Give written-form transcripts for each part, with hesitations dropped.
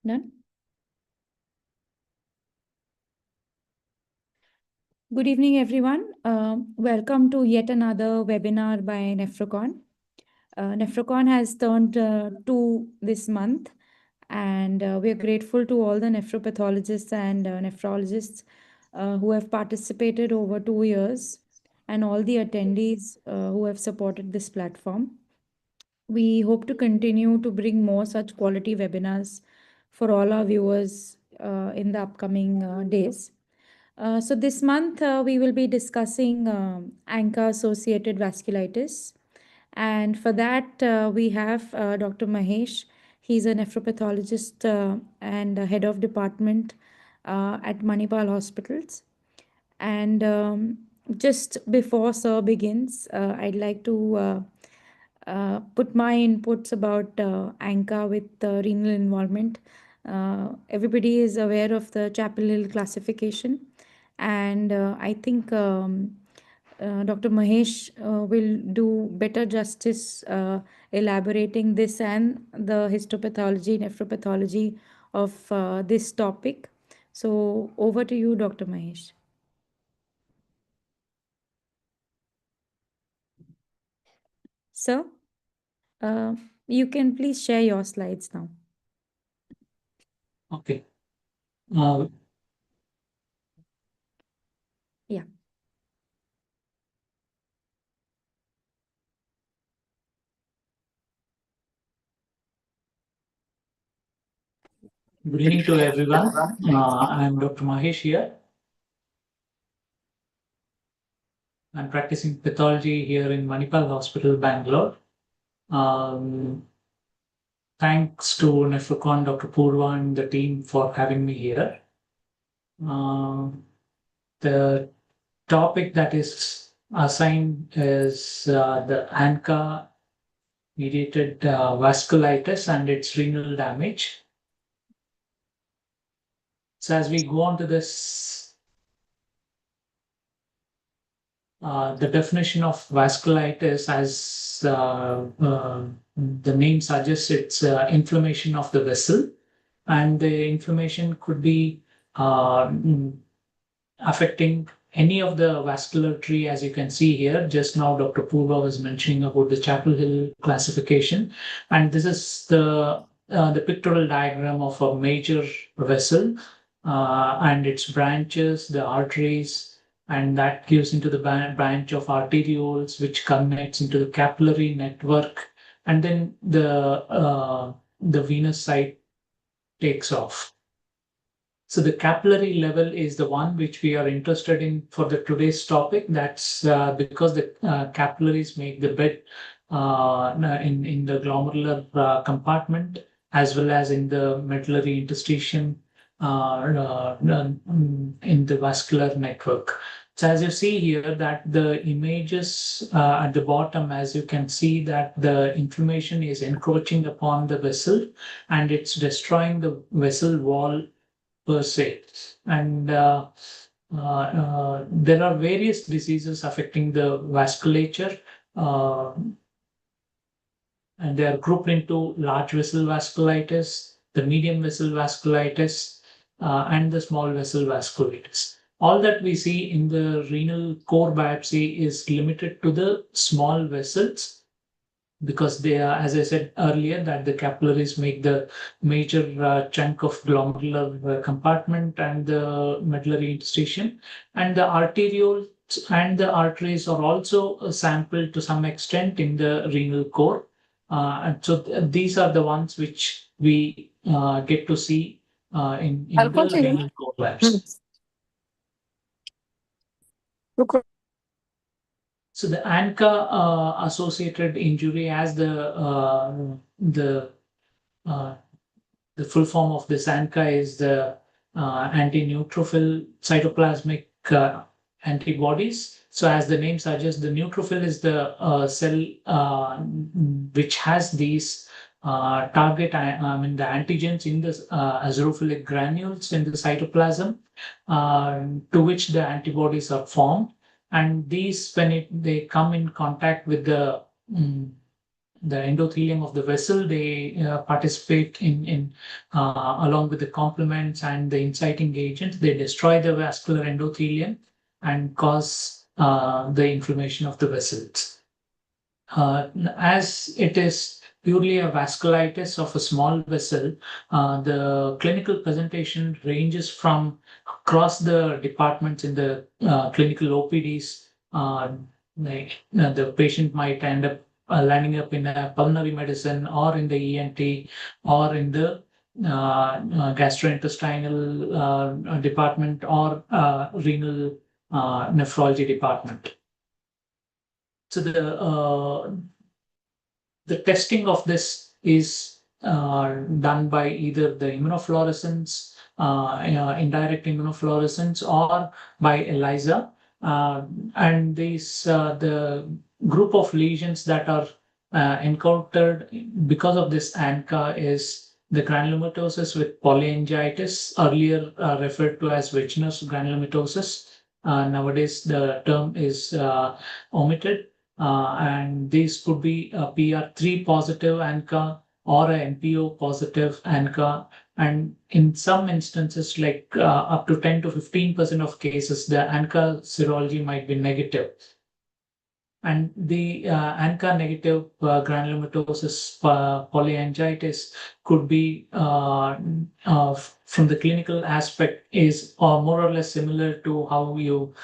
None? Good evening, everyone. Welcome to yet another webinar by Nephrocon. Nephrocon has turned 2 this month, and we are grateful to all the nephropathologists and nephrologists who have participated over 2 years, and all the attendees who have supported this platform. We hope to continue to bring more such quality webinars for all our viewers in the upcoming days. So this month we will be discussing ANCA associated vasculitis, and for that we have Dr. Mahesh. He's a nepropathologist and head of department at Manipal Hospitals. And just before Sir begins, I'd like to put my inputs about ANCA with renal involvement. Everybody is aware of the Chapel Hill classification, and I think Dr. Mahesh will do better justice elaborating this and the histopathology, nephropathology of this topic. So over to you, Dr. Mahesh. Sir, you can please share your slides now. Okay. Yeah. Good evening to everyone. I'm Dr. Mahesh here. I'm practicing pathology here in Manipal Hospital, Bangalore. Thanks to Nephrocon, Dr. Purva and the team for having me here. The topic that is assigned is the ANCA mediated vasculitis and its renal damage. So as we go on to this, the definition of vasculitis, as the name suggests, it's inflammation of the vessel, and the inflammation could be affecting any of the vascular tree. As you can see here, just now Dr. Purva was mentioning about the Chapel Hill classification, and this is the pictorial diagram of a major vessel and its branches, the arteries, and that gives into the branch of arterioles, which connects into the capillary network, and then the venous side takes off. So the capillary level is the one which we are interested in for the today's topic. That's because the capillaries make the bed in the glomerular compartment, as well as in the medullary interstitium in the vascular network. So as you see here, that the images at the bottom, as you can see, that the inflammation is encroaching upon the vessel and it's destroying the vessel wall per se. And there are various diseases affecting the vasculature, and they are grouped into large vessel vasculitis, the medium vessel vasculitis, and the small vessel vasculitis. All that we see in the renal core biopsy is limited to the small vessels, because they are, as I said earlier, that the capillaries make the major chunk of glomerular compartment and the medullary interstitium, and the arterioles and the arteries are also sampled to some extent in the renal core. And so these are the ones which we get to see in the renal core biopsy. So the ANCA associated injury, as the full form of this ANCA is the anti-neutrophil cytoplasmic antibodies. So as the name suggests, the neutrophil is the cell which has these target, the antigens in the azurophilic granules in the cytoplasm, to which the antibodies are formed. And these, when they come in contact with the the endothelium of the vessel. They participate in along with the complements and the inciting agents. They destroy the vascular endothelium and cause the inflammation of the vessels. As it is purely a vasculitis of a small vessel, the clinical presentation ranges from across the departments in the clinical OPDs. The patient might end up landing up in a pulmonary medicine or in the ENT or in the gastrointestinal department or renal nephrology department. So the testing of this is done by either the immunofluorescence, indirect immunofluorescence, or by ELISA. And the group of lesions that are encountered because of this ANCA is the granulomatosis with polyangiitis, earlier referred to as Wegener's granulomatosis. Nowadays, the term is omitted. And these could be a PR3 positive ANCA or a NPO positive ANCA. And in some instances, like up to 10 to 15% of cases, the ANCA serology might be negative. And the ANCA negative granulomatosis polyangiitis could be, from the clinical aspect, is more or less similar to how you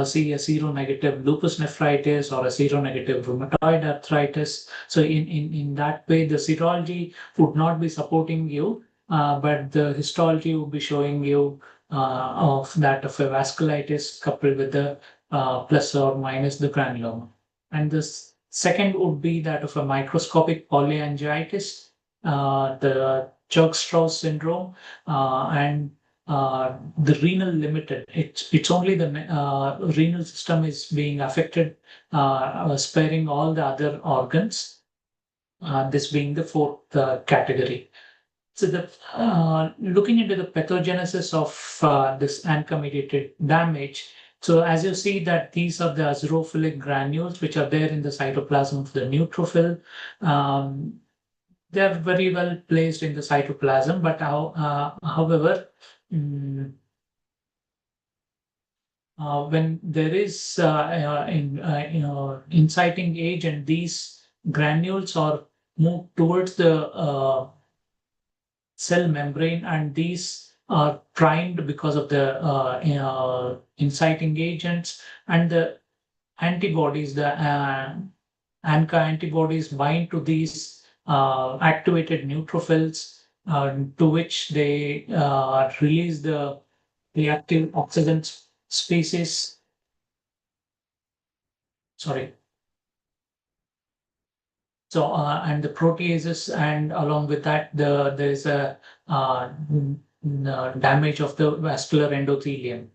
see a seronegative lupus nephritis or a seronegative rheumatoid arthritis. So in that way, the serology would not be supporting you, but the histology would be showing you of that of a vasculitis coupled with the plus or minus the granuloma. And the second would be that of a microscopic polyangiitis, the Church-Strauss syndrome, and the renal limited. It's only the renal system is being affected, sparing all the other organs. This being the fourth category. So looking into the pathogenesis of this ANCA-mediated damage. So as you see that these are the azurophilic granules which are there in the cytoplasm of the neutrophil. They are very well placed in the cytoplasm, but however, when there is inciting agent, these granules are moved towards the cell membrane, and these are primed because of the inciting agents, and the antibodies, the ANCA antibodies bind to these activated neutrophils, to which they release the reactive oxygen species. Sorry. So, and the proteases, and along with that, there is a damage of the vascular endothelium.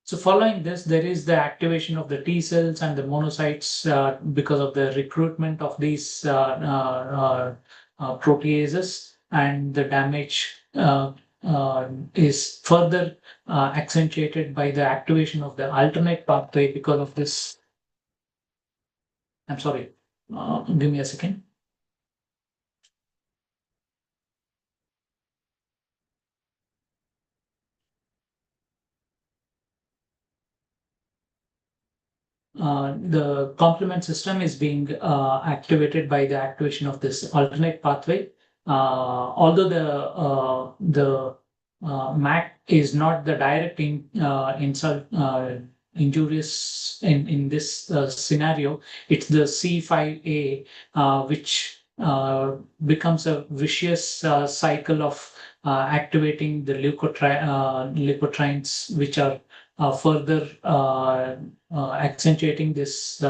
So following this, there is the activation of the T cells and the monocytes because of the recruitment of these proteases, and the damage is further accentuated by the activation of the alternate pathway because of this. I'm sorry, give me a second. The complement system is being activated by the activation of this alternate pathway. Although the MAC is not the direct insult injurious in this scenario, it's the C5A, which becomes a vicious cycle of activating the leukotrienes, which are further accentuating this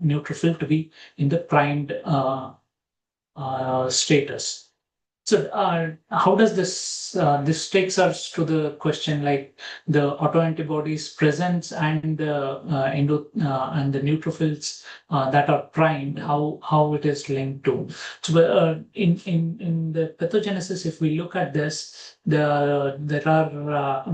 neutrophil to be in the primed status. So how does this takes us to the question, like the autoantibodies presence and the and the neutrophils that are primed, how it is linked to. So in the pathogenesis, if we look at this, there are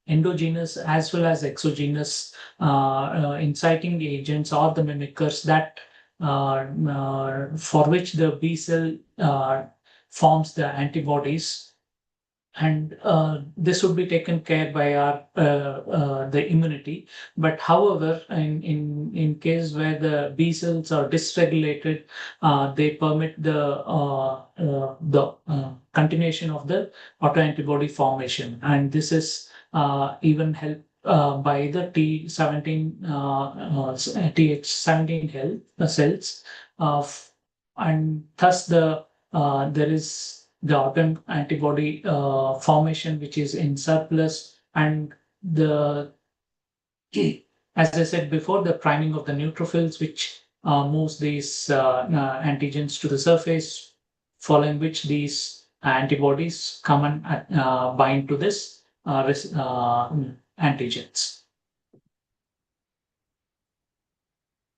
endogenous as well as exogenous inciting agents or the mimickers that for which the B cell forms the antibodies, and this would be taken care by our the immunity. But however, in case where the B cells are dysregulated, they permit the continuation of the autoantibody formation, and this is even helped by the Th17 cells, and thus there is the autoantibody formation which is in surplus, and the as I said before, the priming of the neutrophils which moves these antigens to the surface, following which these antibodies come and bind to this antigens.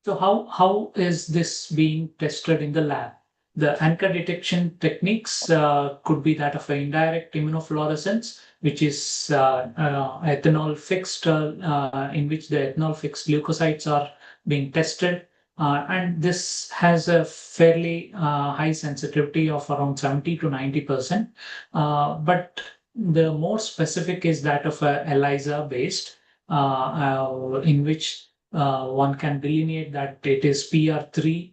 So how is this being tested in the lab? The ANCA detection techniques could be that of an indirect immunofluorescence, which is ethanol fixed, in which the ethanol fixed leukocytes are being tested. And this has a fairly high sensitivity of around 70 to 90%. But the more specific is that of a ELISA based, in which one can delineate that it is PR3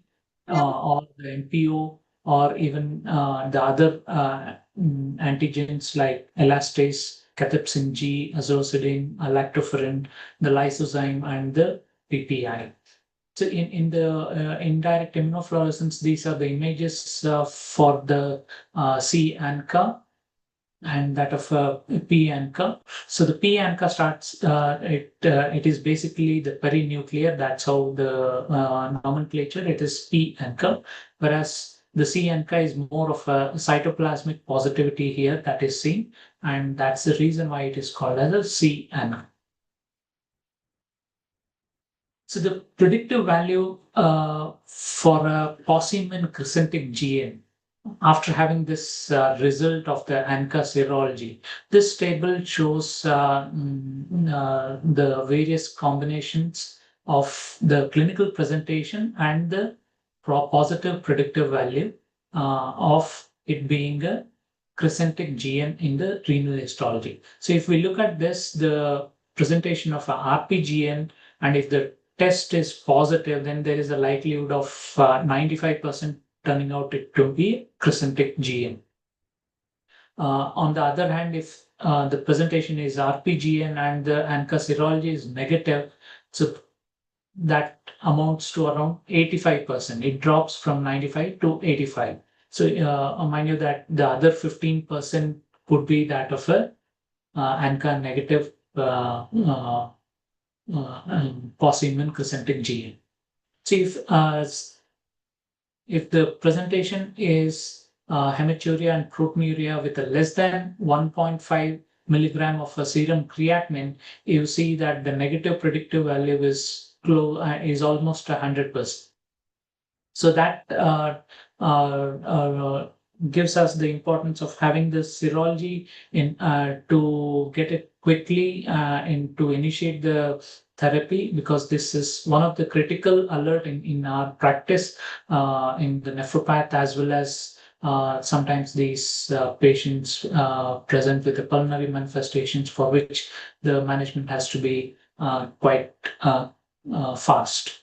or the MPO, or even the other antigens like elastase, cathepsin G, azoxidine, lactoferrin, the lysozyme, and the PPI. So in the indirect immunofluorescence, these are the images for the C-ANCA and that of P-ANCA. So the P-ANCA starts, it is basically the perinuclear. That's how the nomenclature, it is P-ANCA, whereas the C-ANCA is more of a cytoplasmic positivity here that is seen, and that's the reason why it is called as a C-ANCA. So the predictive value for a Possiman crescentic GN, after having this result of the ANCA serology, this table shows the various combinations of the clinical presentation and the positive predictive value of it being a crescentic GN in the renal histology. So if we look at this, the presentation of a RPGN, and if the test is positive, then there is a likelihood of 95% turning out it to be crescentic GN. On the other hand, if the presentation is RPGN and the ANCA serology is negative, so that amounts to around 85%. It drops from 95 to 85. So mind you that the other 15% could be that of a ANCA negative Possiman crescentic GN. So if the presentation is hematuria and proteinuria with a less than 1.5 milligram of a serum creatinine, you see that the negative predictive value is almost 100%. So that gives us the importance of having the serology in to get it quickly and to initiate the therapy, because this is one of the critical alert in our practice in the nephropath, as well as sometimes these patients present with the pulmonary manifestations for which the management has to be quite fast.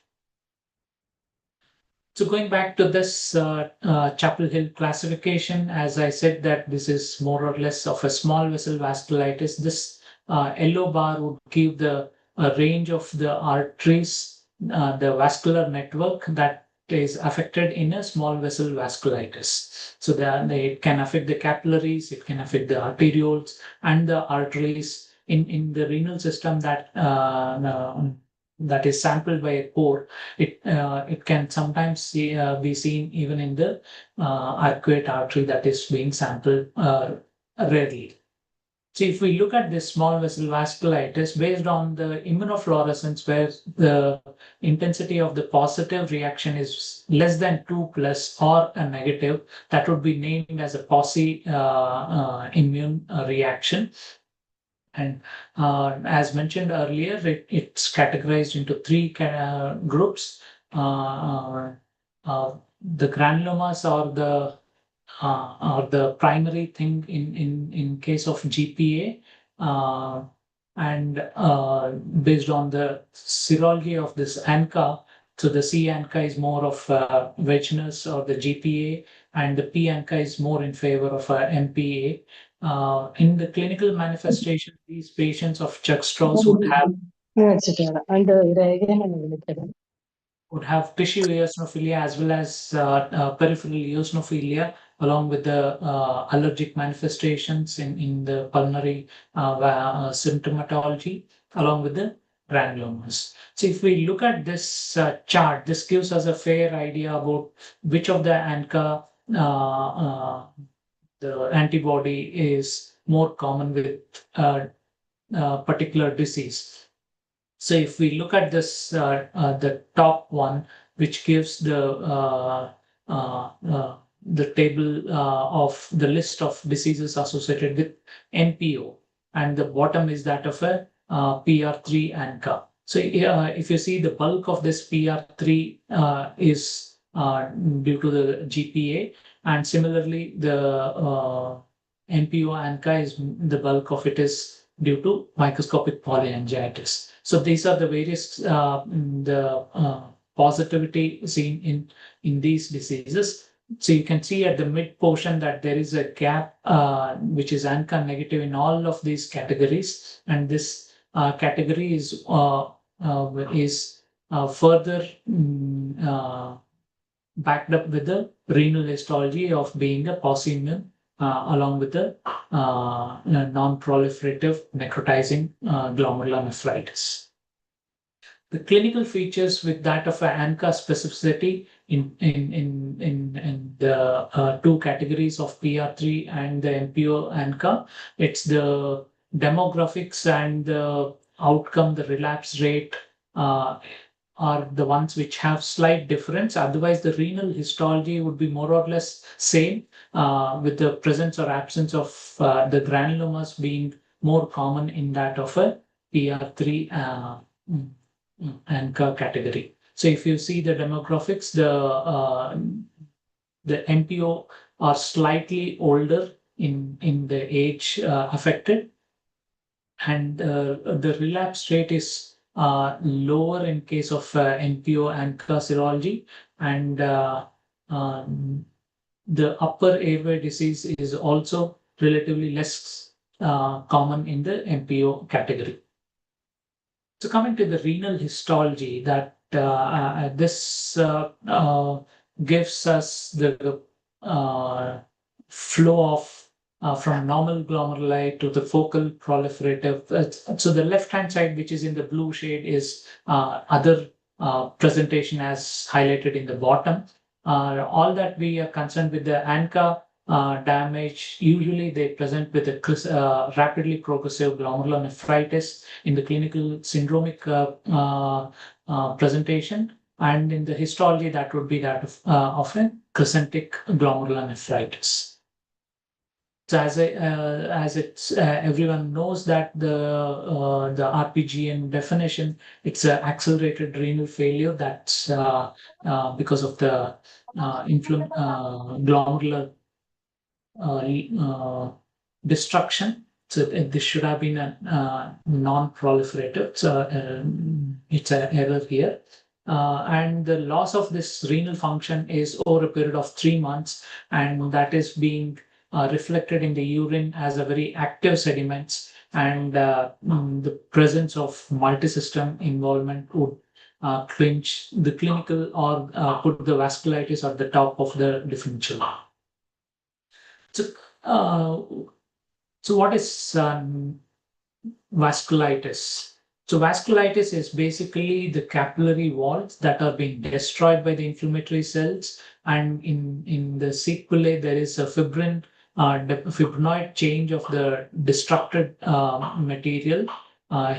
So going back to this Chapel Hill classification, as I said that this is more or less of a small vessel vasculitis. This yellow bar would give the range of the arteries, the vascular network that is affected in a small vessel vasculitis. So it can affect the capillaries, it can affect the arterioles and the arteries in the renal system that is sampled by a core. It can sometimes be seen even in the arcuate artery that is being sampled rarely. So if we look at this small vessel vasculitis, based on the immunofluorescence, where the intensity of the positive reaction is less than 2 plus or a negative, that would be named as a Possi immune reaction. And as mentioned earlier, it's categorized into three groups. the granulomas are the primary thing in case of GPA, and based on the serology of this ANCA. So the C ANCA is more of vaginous or the GPA, and the P ANCA is more in favor of MPA. In the clinical manifestation, these patients of Chuck Strauss would have tissue eosinophilia as well as peripheral eosinophilia, along with the allergic manifestations in the pulmonary symptomatology, along with the granulomas. So if we look at this chart, this gives us a fair idea about which of the ANCA the antibody is more common with particular disease. So if we look at this, the top one, which gives the table of the list of diseases associated with NPO, and the bottom is that of a PR3 ANCA. So if you see, the bulk of this PR3 is due to the GPA, and similarly the NPO ANCA is the bulk of it is due to microscopic polyangiitis. So these are the various positivity seen in these diseases. So you can see at the mid portion that there is a gap which is ANCA negative in all of these categories, and this category is further backed up with the renal histology of being a pauciimmune, along with the non-proliferative necrotizing glomerular nephritis. The clinical features with that of ANCA specificity in the two categories of PR3 and the MPO ANCA, it's the demographics and the outcome, the relapse rate are the ones which have slight difference. Otherwise, the renal histology would be more or less same, with the presence or absence of the granulomas being more common in that of a PR3 ANCA category. So if you see the demographics, the MPO are slightly older in the age affected, and the relapse rate is lower in case of NPO ANCA serology, and the upper airway disease is also relatively less common in the MPO category. So coming to the renal histology, that this gives us the flow of from normal glomeruli to the focal proliferative. So the left-hand side, which is in the blue shade, is other presentation as highlighted in the bottom. All that we are concerned with the ANCA damage, usually they present with a rapidly progressive glomerular nephritis in the clinical syndromic presentation, and in the histology that would be that of a crescentic glomerular nephritis. So as it's everyone knows that the RPGN definition, it's an accelerated renal failure that's because of the glomerular destruction. So this should have been a non-proliferative. So it's an error here. And the loss of this renal function is over a period of 3 months, and that is being reflected in the urine as a very active sediments, and the presence of multisystem involvement would clinch the clinical or put the vasculitis at the top of the differential. So what is vasculitis? So vasculitis is basically the capillary walls that are being destroyed by the inflammatory cells, and in the sequelae there is a fibrinoid change of the destructed material.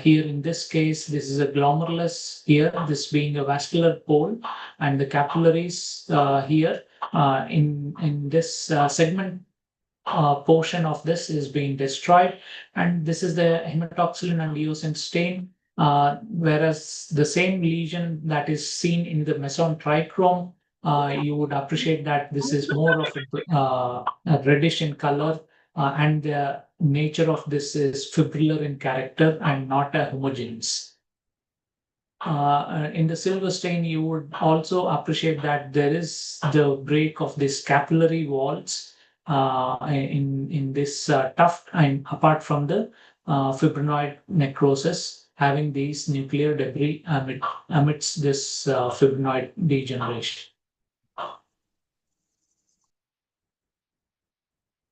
Here in this case, this is a glomerulus here, this being a vascular pole, and the capillaries here in this segment portion of this is being destroyed, and this is the hematoxylin and eosin stain, whereas the same lesion that is seen in the meson trichrome you would appreciate that this is more of a reddish in color, and the nature of this is fibrillar in character and not a homogeneous. In the silver stain, you would also appreciate that there is the break of the scapulary walls in this tuft, and apart from the fibrinoid necrosis, having these nuclear debris amidst this fibrinoid degeneration.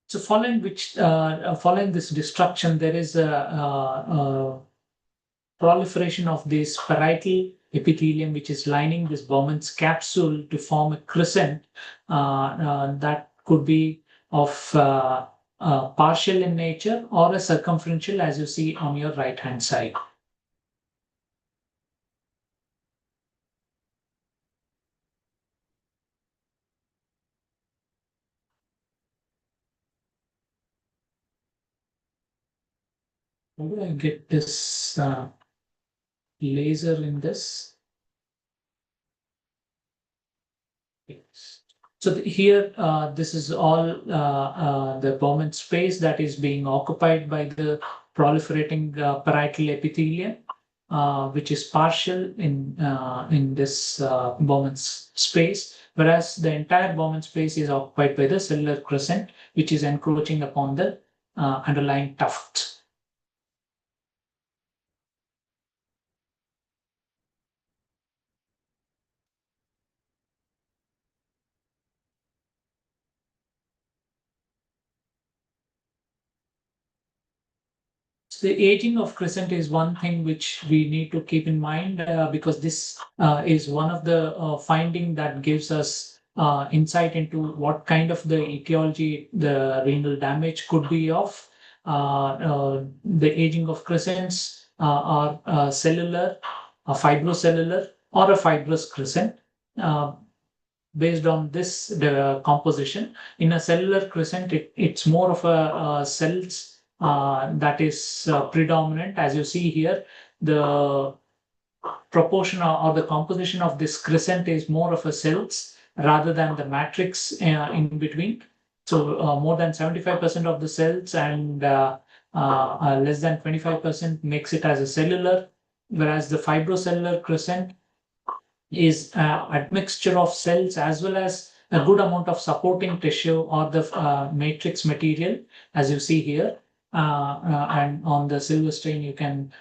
So following this destruction, there is a proliferation of this parietal epithelium, which is lining this Bowman's capsule to form a crescent that could be of partial in nature or a circumferential, as you see on your right hand side. How do I get this laser in this? So here, this is all the Bowman space that is being occupied by the proliferating parietal epithelium, which is partial in this Bowman's space, whereas the entire Bowman space is occupied by the cellular crescent, which is encroaching upon the underlying tuft. So the aging of crescent is one thing which we need to keep in mind, because this is one of the finding that gives us insight into what kind of the etiology the renal damage could be of. The aging of crescents are cellular, a fibrocellular, or a fibrous crescent. Based on this the composition, in a cellular crescent, it's more of a cells that is predominant. As you see here, the proportion or the composition of this crescent is more of a cells rather than the matrix in between. So more than 75% of the cells and less than 25% makes it as a cellular, whereas the fibrocellular crescent is a admixture of cells as well as a good amount of supporting tissue or the matrix material, as you see here. And on the silver stain, you can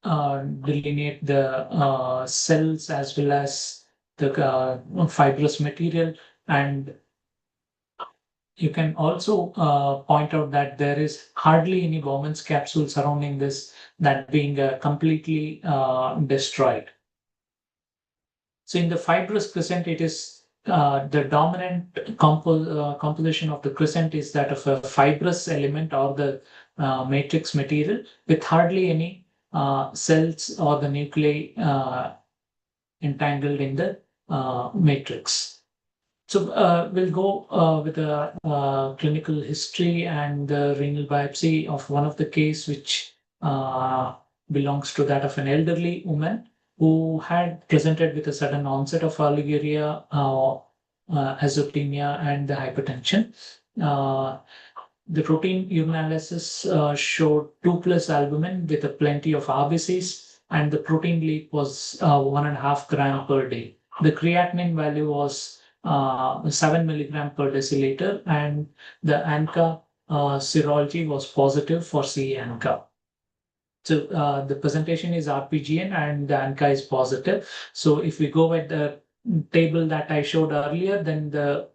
delineate the cells as well as the fibrous material. And you can also point out that there is hardly any Bowman's capsule surrounding this, that being completely destroyed. So in the fibrous crescent, it is the dominant composition of the crescent is that of a fibrous element or the matrix material with hardly any cells or the nuclei entangled in the matrix. So we'll go with a clinical history and the renal biopsy of one of the case, which belongs to that of an elderly woman who had presented with a sudden onset of oliguria, azotemia, and the hypertension. The routine urinalysis showed 2+ albumin with a plenty of RBCs, and the protein leak was 1.5 gram per day. The creatinine value was 7 milligram per deciliter, and the ANCA serology was positive for C-ANCA. So the presentation is RPGN and the ANCA is positive. So if we go with the table that I showed earlier, then the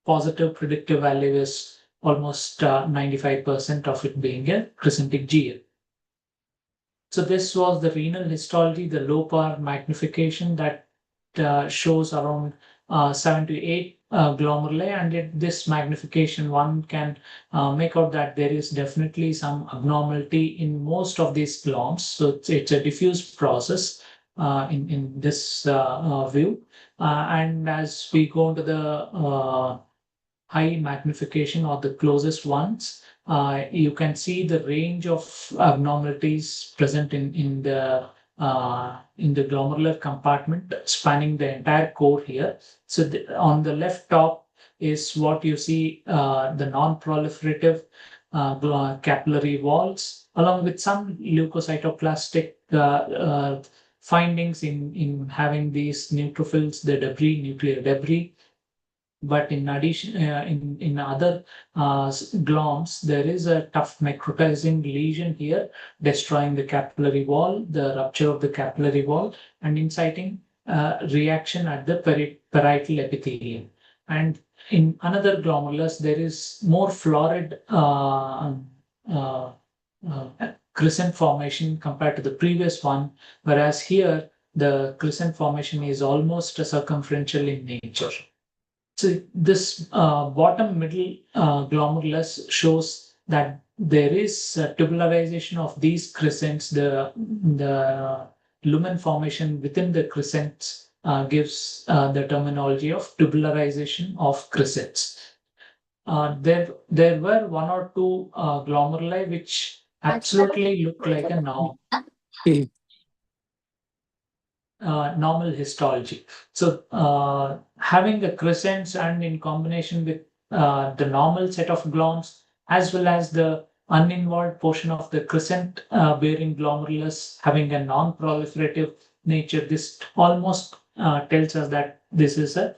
positive predictive value is almost 95% of it being a crescentic GL. So this was the renal histology, the low power magnification that shows around 7 to 8 glomeruli, and this magnification one can make out that there is definitely some abnormality in most of these gloms. So it's a diffuse process in this view. And as we go into the high magnification or the closest ones, you can see the range of abnormalities present in the in the glomerular compartment spanning the entire core here. So on the left top is what you see, the non-proliferative capillary walls, along with some leukocytoplastic findings in having these neutrophils, the debris, nuclear debris. But in addition, in other gloms, there is a tough necrotizing lesion here, destroying the capillary wall, the rupture of the capillary wall, and inciting reaction at the parietal epithelium. And in another glomerulus, there is more florid crescent formation compared to the previous one, whereas here the crescent formation is almost circumferential in nature. So this bottom middle glomerulus shows that there is tubularization of these crescents. The lumen formation within the crescents gives the terminology of tubularization of crescents. There were one or two glomeruli which absolutely look like a normal histology. So having the crescents and in combination with the normal set of gloms, as well as the uninvolved portion of the crescent bearing glomerulus having a non-proliferative nature, this almost tells us that this is a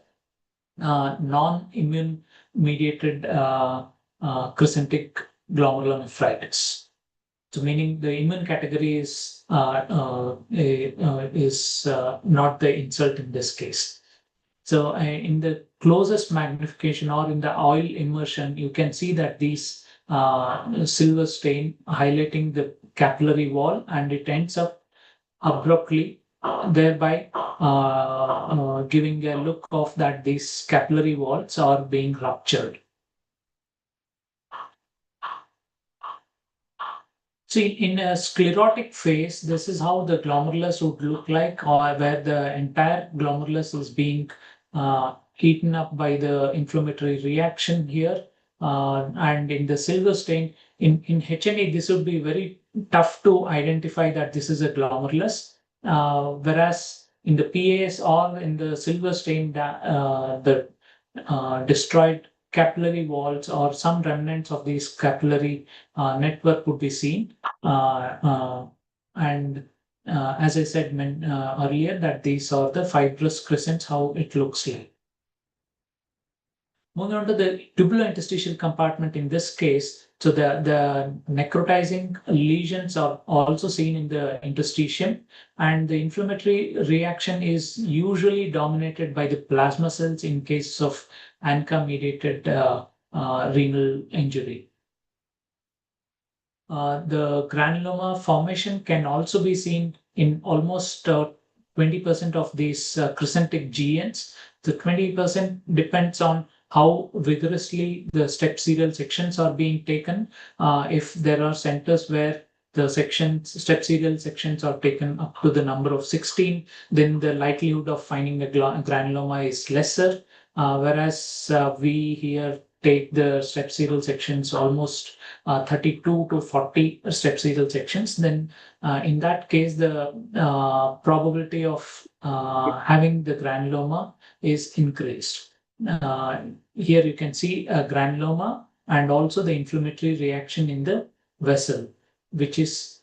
non-immune mediated crescentic glomerulonephritis. So meaning the immune category is not the insult in this case. So in the closest magnification or in the oil immersion, you can see that these silver stain highlighting the capillary wall, and it ends up abruptly, thereby giving a look of that these capillary walls are being ruptured. So in a sclerotic phase, this is how the glomerulus would look like, or where the entire glomerulus is being eaten up by the inflammatory reaction here. And in the silver stain, in HNE, this would be very tough to identify that this is a glomerulus. Whereas in the PAS or in the silver stain, the destroyed capillary walls or some remnants of these capillary network would be seen. And as I said earlier, that these are the fibrous crescents, how it looks like. Moving on to the tubulointerstitial compartment in this case, so the necrotizing lesions are also seen in the interstitium, and the inflammatory reaction is usually dominated by the plasma cells in cases of ANCA-mediated renal injury. The granuloma formation can also be seen in almost 20% of these crescentic GNs. The 20% depends on how vigorously the step serial sections are being taken. If there are centers where the step serial sections are taken up to the number of 16, then the likelihood of finding a granuloma is lesser. Whereas we here take the step serial sections almost 32 to 40 step serial sections, then in that case, the probability of having the granuloma is increased. Here you can see a granuloma and also the inflammatory reaction in the vessel, which is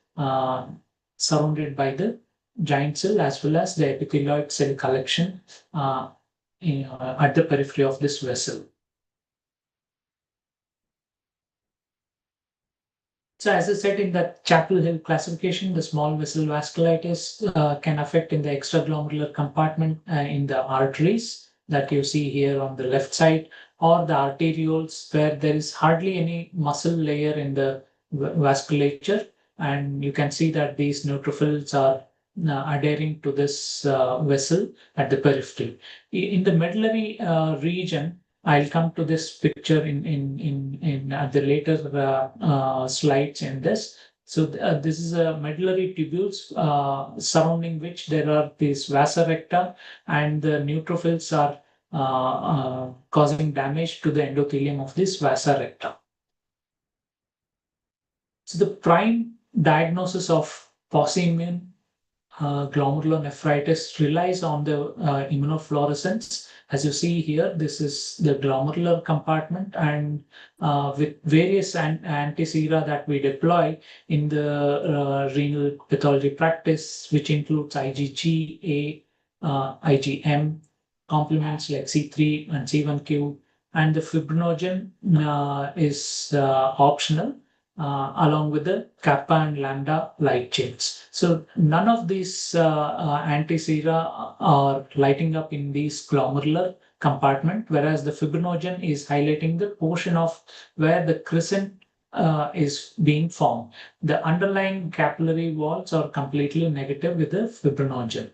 surrounded by the giant cell as well as the epithelioid cell collection at the periphery of this vessel. So as I said, in the Chapel Hill classification, the small vessel vasculitis can affect in the extraglomerular compartment in the arteries that you see here on the left side, or the arterioles where there is hardly any muscle layer in the vasculature. And you can see that these neutrophils are adhering to this vessel at the periphery. In the medullary region, I'll come to this picture in the later slides in this. So this is a medullary tubules surrounding which there are these vasa recta, and the neutrophils are causing damage to the endothelium of this vasa recta. So the prime diagnosis of pauciimmune glomerulonephritis relies on the immunofluorescence. As you see here, this is the glomerular compartment, and with various anti-sera that we deploy in the renal pathology practice, which includes IgG, IgM, complements like C3 and C1q, and the fibrinogen is optional, along with the kappa and lambda light chains. So none of these anti-sera are lighting up in these glomerular compartment, whereas the fibrinogen is highlighting the portion of where the crescent is being formed. The underlying capillary walls are completely negative with the fibrinogen.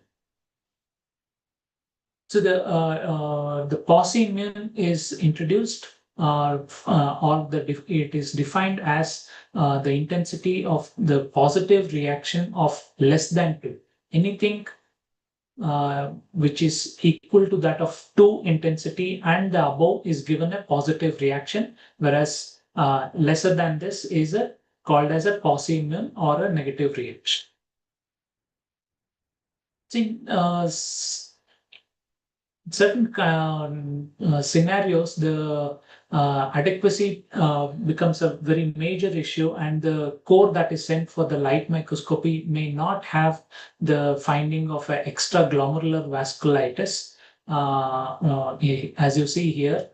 So the posse immune is introduced, or it is defined as the intensity of the positive reaction of less than 2. Anything which is equal to that of 2 intensity and the above is given a positive reaction, whereas lesser than this is called as a posse immune or a negative reaction. See, certain scenarios, the adequacy becomes a very major issue, and the core that is sent for the light microscopy may not have the finding of an extraglomerular vasculitis. As you see here,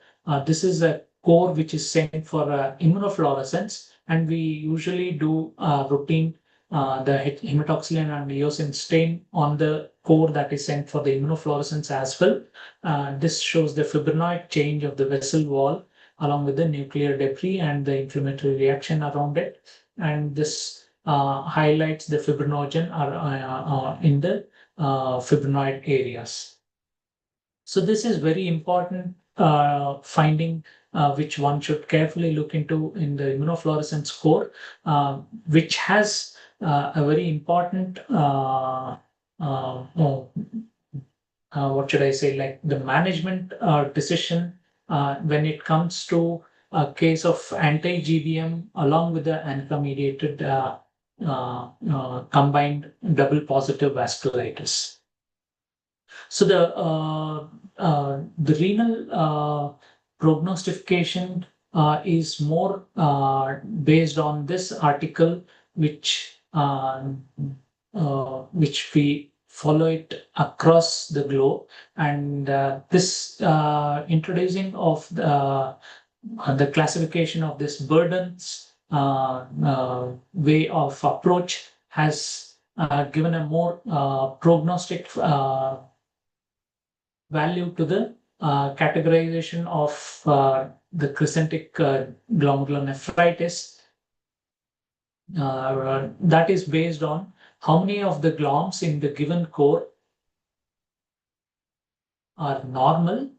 this is a core which is sent for immunofluorescence, and we usually do routine the hematoxylin and eosin stain on the core that is sent for the immunofluorescence as well. This shows the fibrinoid change of the vessel wall along with the nuclear debris and the inflammatory reaction around it. And this highlights the fibrinogen in the fibrinoid areas. So this is very important finding which one should carefully look into in the immunofluorescence core, which has a very important what should I say, like the management decision when it comes to a case of anti-GBM along with the ANCA-mediated combined double positive vasculitis. So the renal prognostication is more based on this article, which we follow it across the globe, and this introducing of the classification of this burdens way of approach has given a more prognostic value to the categorization of the crescentic glomerulonephritis. That is based on how many of the gloms in the given core are normal.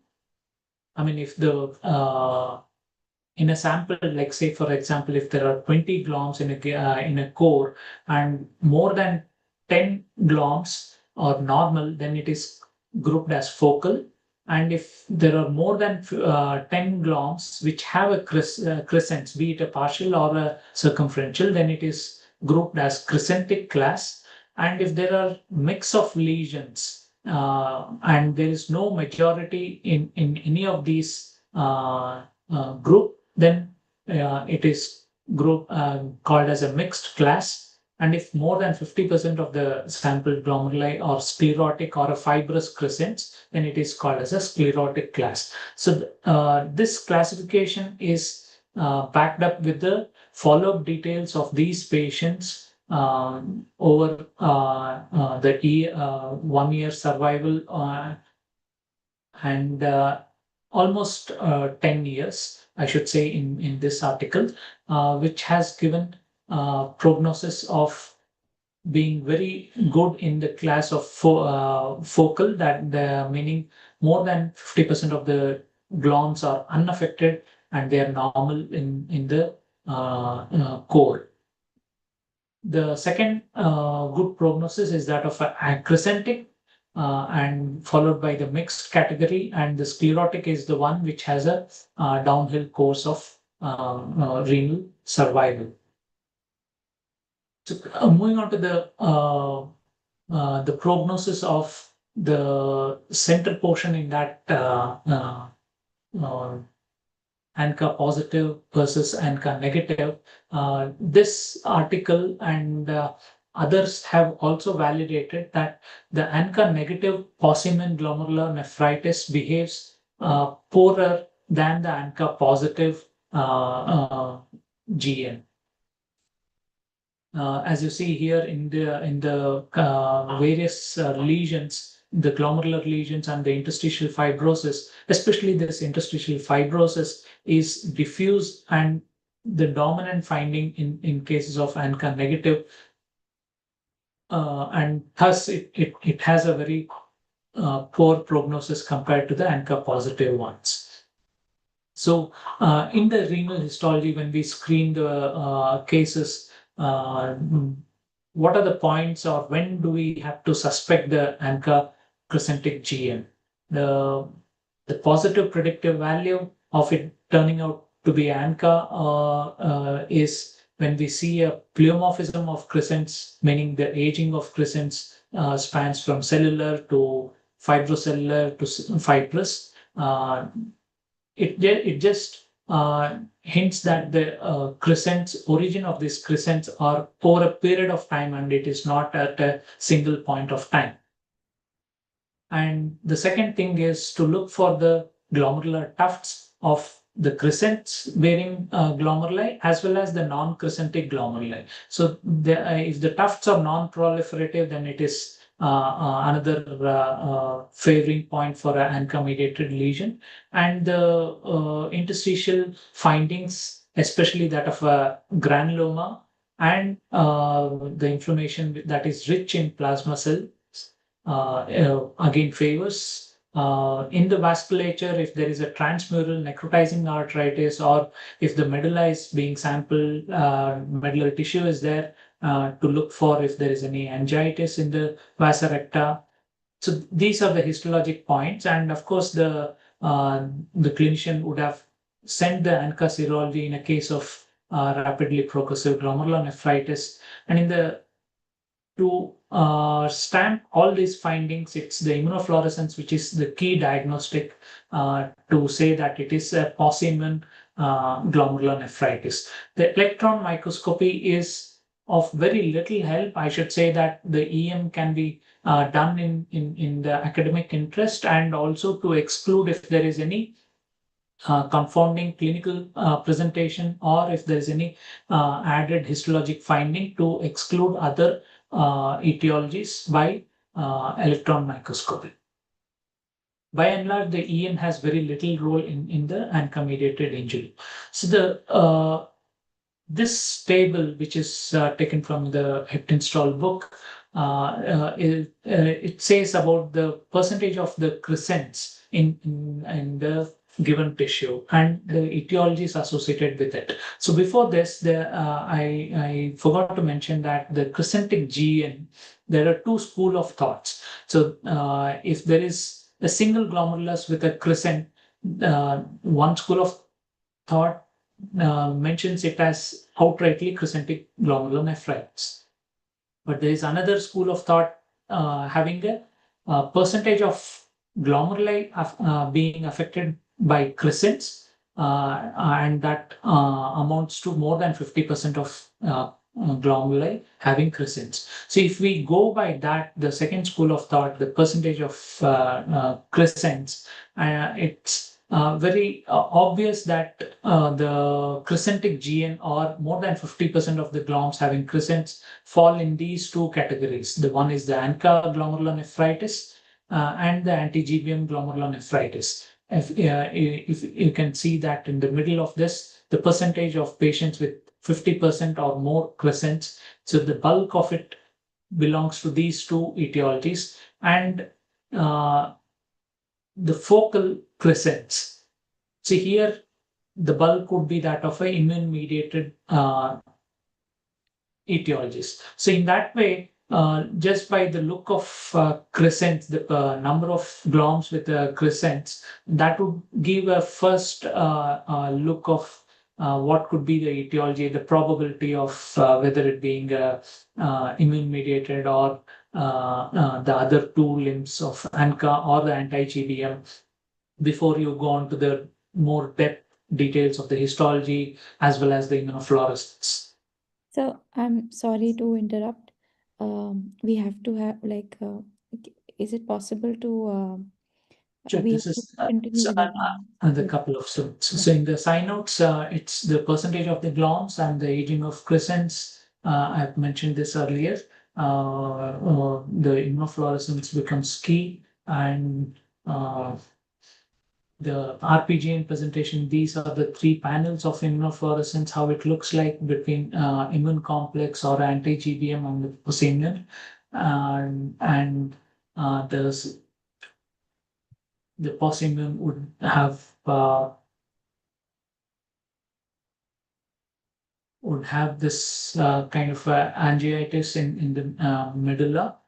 I mean, if the in a sample, like say for example, if there are 20 gloms in a core and more than 10 gloms are normal, then it is grouped as focal. And if there are more than 10 gloms which have a crescent, be it a partial or a circumferential, then it is grouped as crescentic class. And if there are mix of lesions and there is no majority in any of these group, then it is group called as a mixed class. And if more than 50% of the sampled glomeruli are sclerotic or a fibrous crescents, then it is called as a sclerotic class. So this classification is backed up with the follow-up details of these patients over the 1 year survival and almost 10 years, I should say, in this article, which has given prognosis of being very good in the class of focal, that meaning more than 50% of the gloms are unaffected and they are normal in the core. The second good prognosis is that of a crescentic and followed by the mixed category, and the sclerotic is the one which has a downhill course of renal survival. So moving on to the the prognosis of the center portion in that ANCA positive versus ANCA negative. This article and others have also validated that the ANCA negative Possiman glomerular nephritis behaves poorer than the ANCA positive GN. As you see here in the various lesions, the glomerular lesions and the interstitial fibrosis, especially this interstitial fibrosis is diffuse, and the dominant finding in cases of ANCA negative, and thus it has a very poor prognosis compared to the ANCA positive ones. So in the renal histology, when we screen the cases, what are the points, or when do we have to suspect the ANCA crescentic GN? The positive predictive value of it turning out to be ANCA is when we see a pleomorphism of crescents, meaning the aging of crescents spans from cellular to fibrocellular to fibrous. It just hints that the crescents, origin of these crescents are over a period of time, and it is not at a single point of time. And the second thing is to look for the glomerular tufts of the crescents bearing glomeruli as well as the non-crescentic glomeruli. So if the tufts are non-proliferative, then it is another favoring point for an ANCA-mediated lesion. And the interstitial findings, especially that of a granuloma and the inflammation that is rich in plasma cells, again favors. In the vasculature, if there is a transmural necrotizing arteritis, or if the medulla is being sampled, medullary tissue is there, to look for if there is any angiitis in the vasa recta. So these are the histologic points, and of course the clinician would have sent the ANCA serology in a case of rapidly progressive glomerulonephritis. And in the to stamp all these findings, it's the immunofluorescence which is the key diagnostic to say that it is a Possiman glomerulonephritis. The electron microscopy is of very little help. I should say that the EM can be done in the academic interest, and also to exclude if there is any confounding clinical presentation, or if there is any added histologic finding, to exclude other etiologies by electron microscopy. By and large, the EM has very little role in the ANCA-mediated injury. So the this table, which is taken from the Heptinstall book, it says about the percentage of the crescents in the given tissue and the etiologies associated with it. So before this, I forgot to mention that the crescentic GN, there are two schools of thoughts. So if there is a single glomerulus with a crescent, one school of thought mentions it as outrightly crescentic glomerulonephritis. But there is another school of thought having a percentage of glomeruli being affected by crescents, and that amounts to more than 50% of glomeruli having crescents. So if we go by that, the second school of thought, the percentage of crescents, it's very obvious that the crescentic GN, or more than 50% of the gloms having crescents, fall in these two categories. The one is the ANCA glomerulonephritis and the anti-GBM glomerulonephritis. If you can see that in the middle of this, the percentage of patients with 50% or more crescents, so the bulk of it belongs to these two etiologies, and the focal crescents. So here, the bulk would be that of an immune-mediated etiologies. So in that way, just by the look of crescents, the number of gloms with crescents, that would give a first look of what could be the etiology, the probability of whether it being immune-mediated or the other two limbs of ANCA or the anti-GBM before you go on to the more depth details of the histology as well as the immunofluorescence. So I'm sorry to interrupt. We have to have is it possible to Sure, we this have to is continue with it now? another Yeah. couple of slides. Yeah. So in the synods, it's the percentage of the glans and the aging of crescents. I've mentioned this earlier. The immunofluorescence becomes key, and the RPGN presentation, these are the three panels of immunofluorescence, how it looks like between immune complex or anti-GBM and the post-immune. And the post-immune would have this kind of angiitis in the medulla.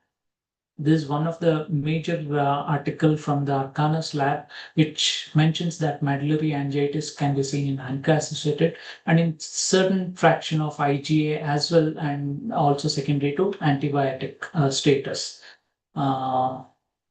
This is one of the major article from the Arcanus lab, which mentions that medullary angiitis can be seen in ANCA associated and in certain fraction of IgA as well, and also secondary to antibiotic status.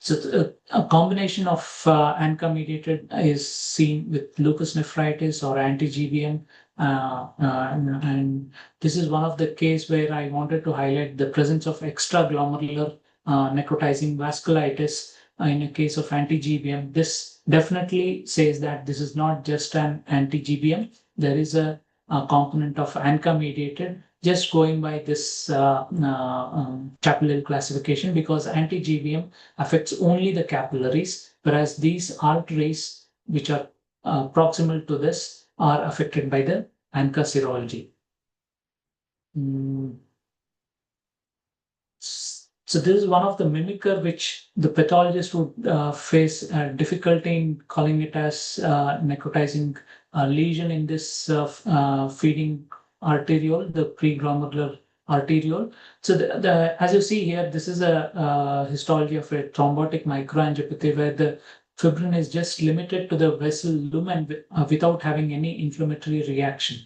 So a combination of ANCA mediated is seen with lupus nephritis or anti-GBM. And this is one of the case where I wanted to highlight the presence of extraglomerular necrotizing vasculitis in a case of anti-GBM. This definitely says that this is not just an anti-GBM. There is a component of ANCA mediated, just going by this capillary classification, because anti-GBM affects only the capillaries, whereas these arteries, which are proximal to this, are affected by the ANCA serology. So this is one of the mimicker which the pathologist would face difficulty in calling it as necrotizing lesion in this feeding arteriole, the preglomerular arteriole. So as you see here, this is a histology of a thrombotic microangiopathy where the fibrin is just limited to the vessel lumen without having any inflammatory reaction.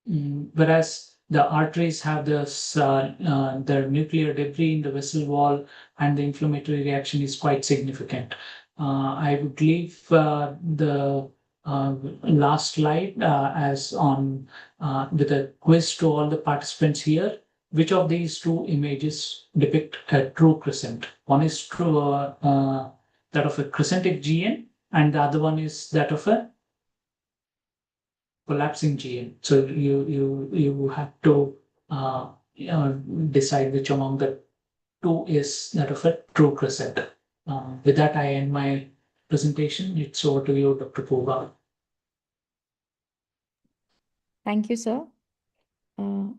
Whereas the arteries have this the nuclear debris in the vessel wall, and the inflammatory reaction is quite significant. I would leave the last slide as on with a quiz to all the participants here. Which of these two images depict a true crescent? One is true that of a crescentic GN, and the other one is that of a collapsing GN. So you have to decide which among the two is that of a true crescent. With that, I end my presentation. It's over to you, Dr. Purva. Thank you, sir.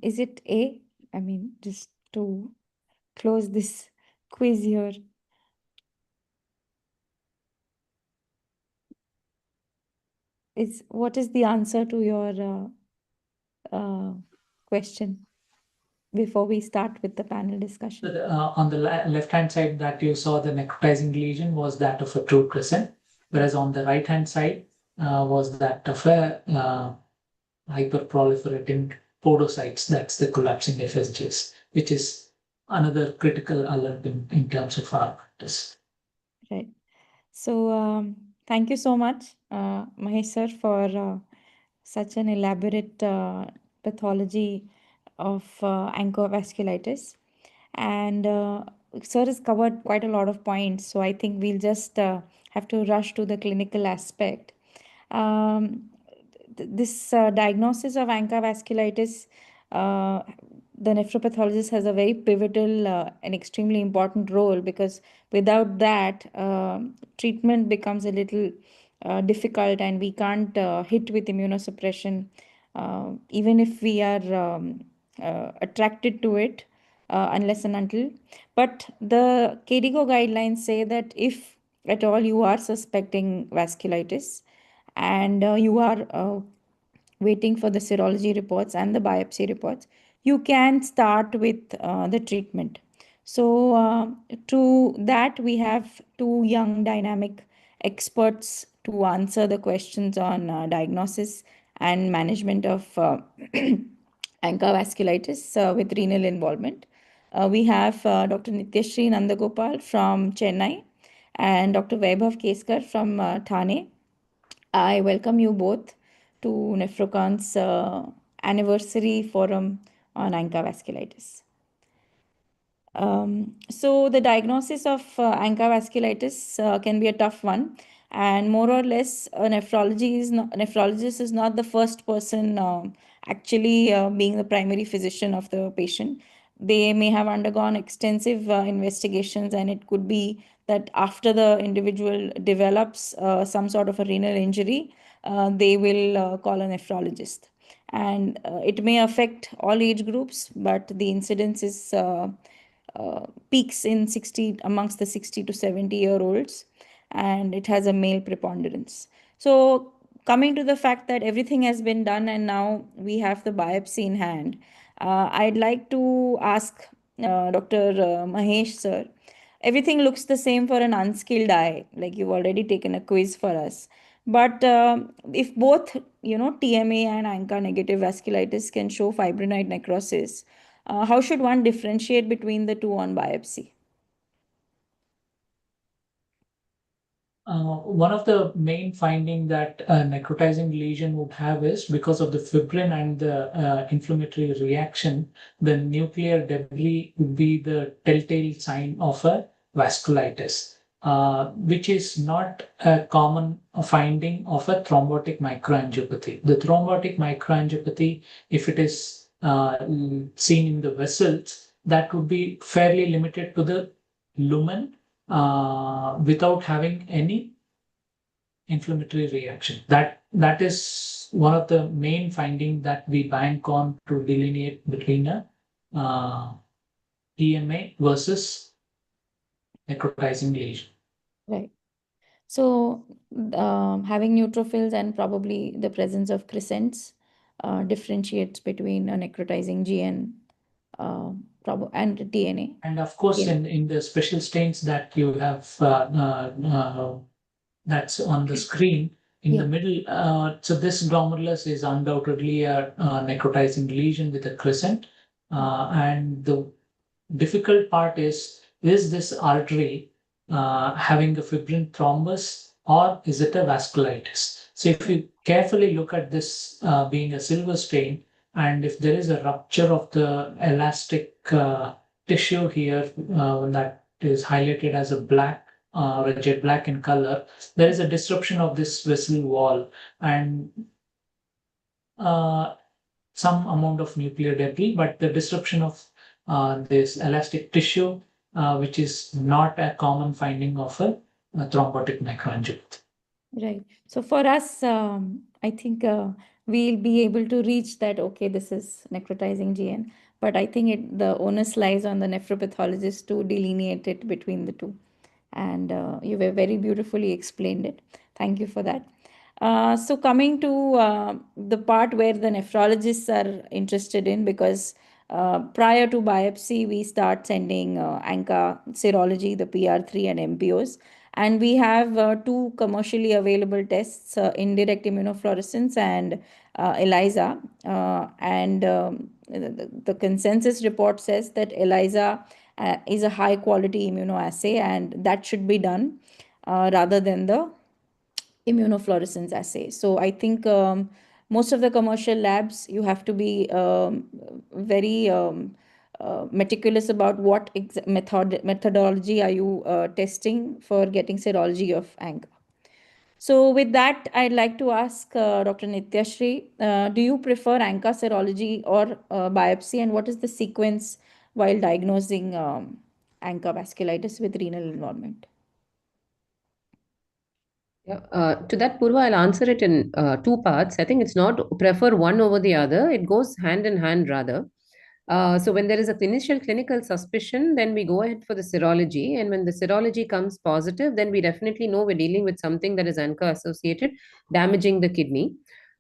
Is it A? I mean, just to close this quiz here. What is the answer to your question before we start with the panel discussion? On the left-hand side that you saw, the necrotizing lesion was that of a true crescent, whereas on the right-hand side was that of a hyperproliferating podocytes. That's the collapsing FSGs, which is another critical alert in terms of our practice. Right. So thank you so much, Mahesh sir, for such an elaborate pathology of ANCA vasculitis. And sir has covered quite a lot of points, so I think we'll just have to rush to the clinical aspect. This diagnosis of ANCA vasculitis, the nephropathologist has a very pivotal and extremely important role, because without that, treatment becomes a little difficult, and we can't hit with immunosuppression, even if we are attracted to it, unless and until. But the KDIGO guidelines say that if at all you are suspecting vasculitis, and you are waiting for the serology reports and the biopsy reports, you can start with the treatment. So to that, we have two young dynamic experts to answer the questions on diagnosis and management of ANCA vasculitis with renal involvement. We have Dr. Nithyashree Nandagopal from Chennai and Dr. Vaibhav Keskar from Thane. I welcome you both to Nephrocon's anniversary forum on ANCA vasculitis. So the diagnosis of ANCA vasculitis can be a tough one, and more or less, nephrologist is not the first person actually being the primary physician of the patient. They may have undergone extensive investigations, and it could be that after the individual develops some sort of a renal injury, they will call a nephrologist. And it may affect all age groups, but the incidence is peaks in 60 amongst the 60 to 70-year-olds, and it has a male preponderance. So coming to the fact that everything has been done and now we have the biopsy in hand, I'd like to ask Dr. Mahesh sir, everything looks the same for an unskilled eye, like you've already taken a quiz for us. But if both, TMA and ANCA negative vasculitis can show fibrinoid necrosis, how should one differentiate between the two on biopsy? One of the main finding that a necrotizing lesion would have is because of the fibrin and the inflammatory reaction, the nuclear debris would be the telltale sign of a vasculitis, which is not a common finding of a thrombotic microangiopathy. The thrombotic microangiopathy, if it is seen in the vessels, that would be fairly limited to the lumen without having any inflammatory reaction. That is one of the main findings that we bank on to delineate between a TMA versus necrotizing lesion. Right. So, having neutrophils and probably the presence of crescents differentiates between a necrotizing GN and DNA. And of course, DNA. in the special stains that you have that's on the screen in the middle, so this glomerulus is undoubtedly a necrotizing lesion with a crescent. And the difficult part is this artery having a fibrin thrombus or is it a vasculitis? So if you carefully look at this being a silver stain, and if there is a rupture of the elastic tissue here that is highlighted as a black or a jet black in color, there is a disruption of this vessel wall and some amount of nuclear debris, but the disruption of this elastic tissue, which is not a common finding of a thrombotic microangiopathy. Right. So for us, I think we'll be able to reach that, okay, this is necrotizing GN. But I think the onus lies on the nephropathologist to delineate it between the two. And you were very beautifully explained it. Thank you for that. So coming to the part where the nephrologists are interested in, because prior to biopsy, we start sending ANCA serology, the PR3 and MPOs. And we have two commercially available tests, indirect immunofluorescence and ELISA. And the consensus report says that ELISA is a high quality immunoassay, and that should be done rather than the immunofluorescence assay. So I think most of the commercial labs, you have to be very meticulous about what methodology are you testing for getting serology of ANCA. So with that, I'd like to ask Dr. Nithyashree, do you prefer ANCA serology or biopsy, and what is the sequence while diagnosing ANCA vasculitis with renal involvement? Yeah, to that, Purva, I'll answer it in two parts. I think it's not prefer one over the other. It goes hand in hand rather. So when there is a initial clinical suspicion, then we go ahead for the serology. And when the serology comes positive, then we definitely know we're dealing with something that is ANCA associated, damaging the kidney.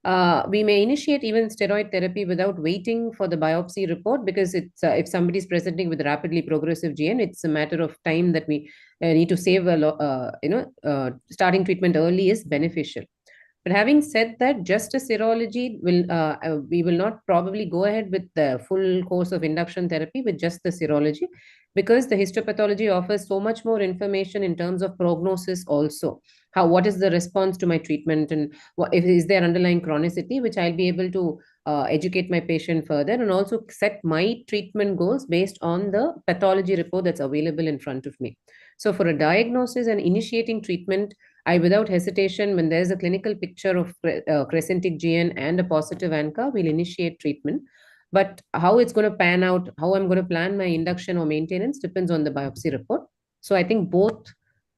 We may initiate even steroid therapy without waiting for the biopsy report, because it's if somebody is presenting with rapidly progressive GN, it's a matter of time that we need to save starting treatment early is beneficial. But having said that, just a serology we will not probably go ahead with the full course of induction therapy with just the serology, because the histopathology offers so much more information in terms of prognosis also. What is the response to my treatment, and if is there underlying chronicity, which I'll be able to educate my patient further, and also set my treatment goals based on the pathology report that's available in front of me. So for a diagnosis and initiating treatment, I, without hesitation, when there's a clinical picture of crescentic GN and a positive ANCA, will initiate treatment. But how it's going to pan out, how I'm going to plan my induction or maintenance, depends on the biopsy report. So I think both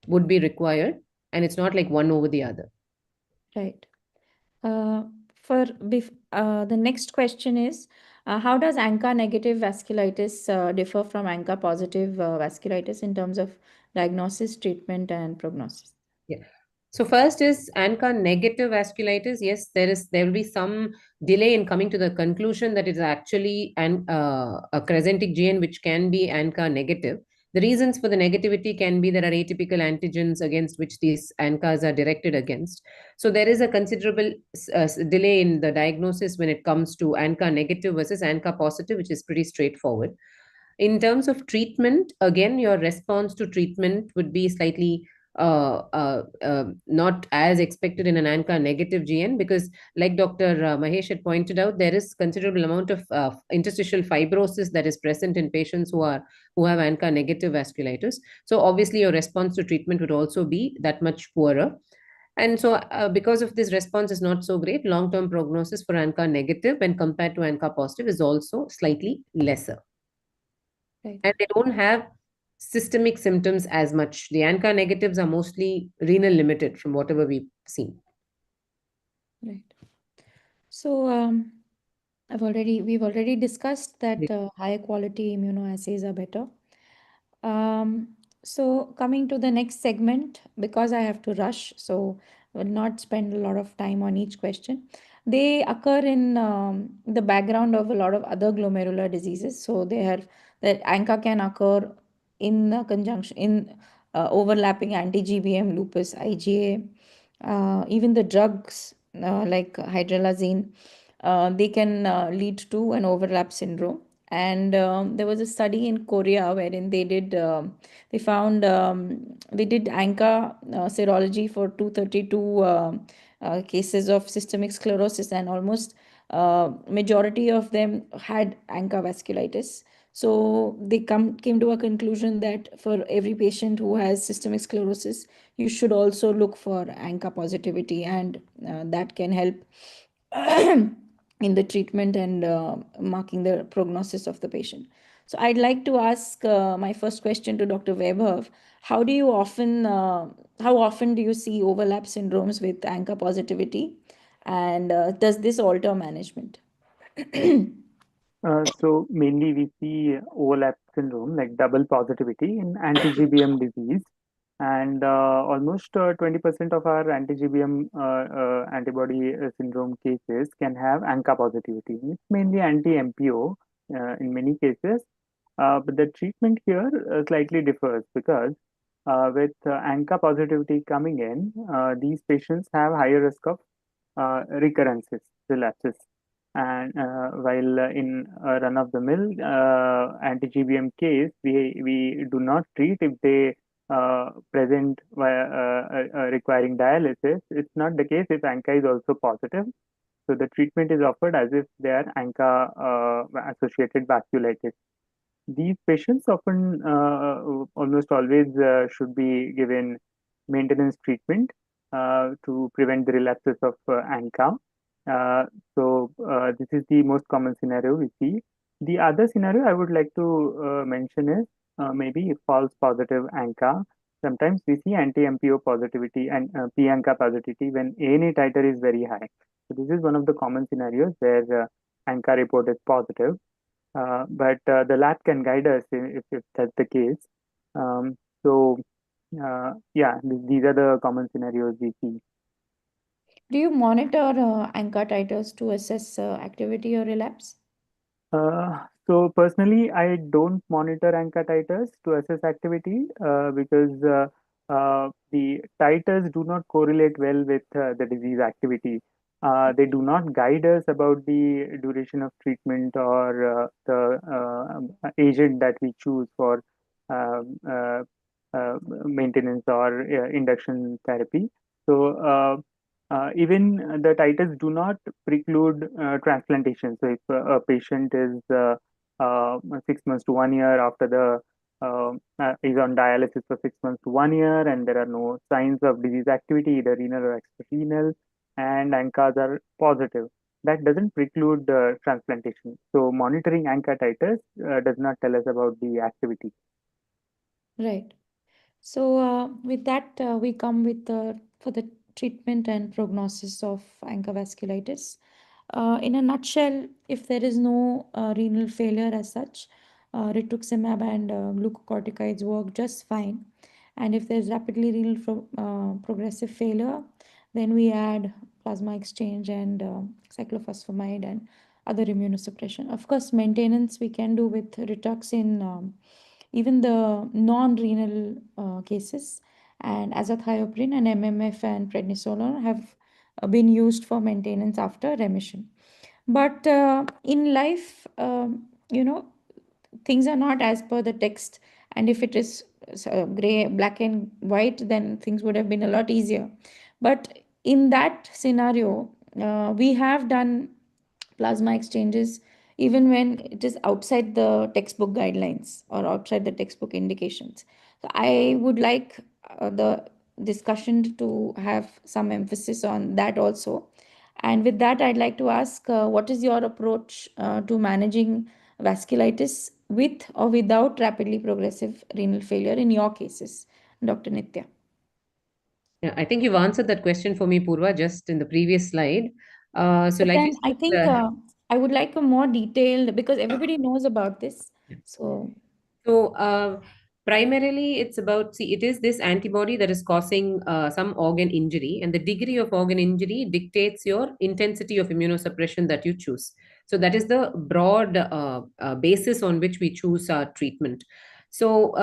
would be required, and it's not like one over the other. Right. The next question is, how does ANCA negative vasculitis differ from ANCA positive vasculitis in terms of diagnosis, treatment, and prognosis? Yeah. So first is ANCA negative vasculitis. Yes, there will be some delay in coming to the conclusion that it's actually a crescentic GN which can be ANCA negative. The reasons for the negativity can be there are atypical antigens against which these ANCAs are directed against. So there is a considerable delay in the diagnosis when it comes to ANCA negative versus ANCA positive, which is pretty straightforward. In terms of treatment, again, your response to treatment would be slightly not as expected in an ANCA negative GN, because like Dr. Mahesh had pointed out, there is considerable amount of interstitial fibrosis that is present in patients who have ANCA negative vasculitis. So obviously your response to treatment would also be that much poorer. And so because of this response is not so great, long-term prognosis for ANCA negative when compared to ANCA positive is also slightly lesser. Right. And they don't have systemic symptoms as much. The ANCA negatives are mostly renal limited from whatever we've seen. Right. So we've already discussed that high quality immunoassays are better. So coming to the next segment, because I have to rush, so will not spend a lot of time on each question. They occur in the background of a lot of other glomerular diseases. So they have that ANCA can occur in conjunction in overlapping anti-GBM, lupus, IgA, even the drugs like hydralazine, they can lead to an overlap syndrome. And there was a study in Korea wherein they found they did ANCA serology for 232 cases of systemic sclerosis, and almost majority of them had ANCA vasculitis. So they came to a conclusion that for every patient who has systemic sclerosis, you should also look for ANCA positivity, and that can help in the treatment and marking the prognosis of the patient. So I'd like to ask my first question to Dr. Vaibhav. How often do you see overlap syndromes with ANCA positivity, and does this alter management? So mainly we see overlap syndrome, like double positivity in anti-GBM disease, and almost 20% of our anti-GBM antibody syndrome cases can have ANCA positivity. It's mainly anti-MPO in many cases, but the treatment here slightly differs because with ANCA positivity coming in, these patients have higher risk of recurrences, relapses. And while in a run-of-the-mill anti-GBM case, we do not treat if they present requiring dialysis. It's not the case if ANCA is also positive. So the treatment is offered as if they are ANCA associated vasculitis. These patients often, almost always, should be given maintenance treatment to prevent the relapses of ANCA. This is the most common scenario we see. The other scenario I would like to mention is maybe false positive ANCA. Sometimes we see anti-MPO positivity and p-ANCA positivity when ANA titer is very high. So this is one of the common scenarios where ANCA report is positive. But the lab can guide us if that's the case. Um, so, yeah, these are the common scenarios we see. Do you monitor ANCA titers to assess activity or relapse? So personally, I don't monitor ANCA titers to assess activity because the titers do not correlate well with the disease activity. They do not guide us about the duration of treatment or the agent that we choose for um, maintenance or induction therapy. So, even the titers do not preclude transplantation. So, if a patient is 6 months to 1 year after the is on dialysis for 6 months to 1 year, and there are no signs of disease activity, either renal or extrarenal, and ANCAs are positive. That doesn't preclude transplantation. So, monitoring ANCA titers does not tell us about the activity. Right. So, with that, we come with for the treatment and prognosis of ANCA vasculitis. In a nutshell, if there is no renal failure as such, rituximab and glucocorticoids work just fine. And if there's rapidly renal progressive failure, then we add plasma exchange and cyclophosphamide and other immunosuppression. Of course, maintenance we can do with rituxin. Even the non-renal cases, and azathioprine and MMF and prednisolone have been used for maintenance after remission. But in life, things are not as per the text, and if it is gray, black and white, then things would have been a lot easier. But in that scenario, we have done plasma exchanges even when it is outside the textbook guidelines or outside the textbook indications. So I would like the discussion to have some emphasis on that also. And with that, I'd like to ask, what is your approach to managing vasculitis with or without rapidly progressive renal failure in your cases, Dr. Nitya? Yeah, I think you've answered that question for me, Purva, just in the previous slide. So, But like you then I think said, I would like a more detailed, because everybody knows about this. So, so, primarily, it's about, see, it is this antibody that is causing some organ injury, and the degree of organ injury dictates your intensity of immunosuppression that you choose. So, that is the broad basis on which we choose our treatment. So,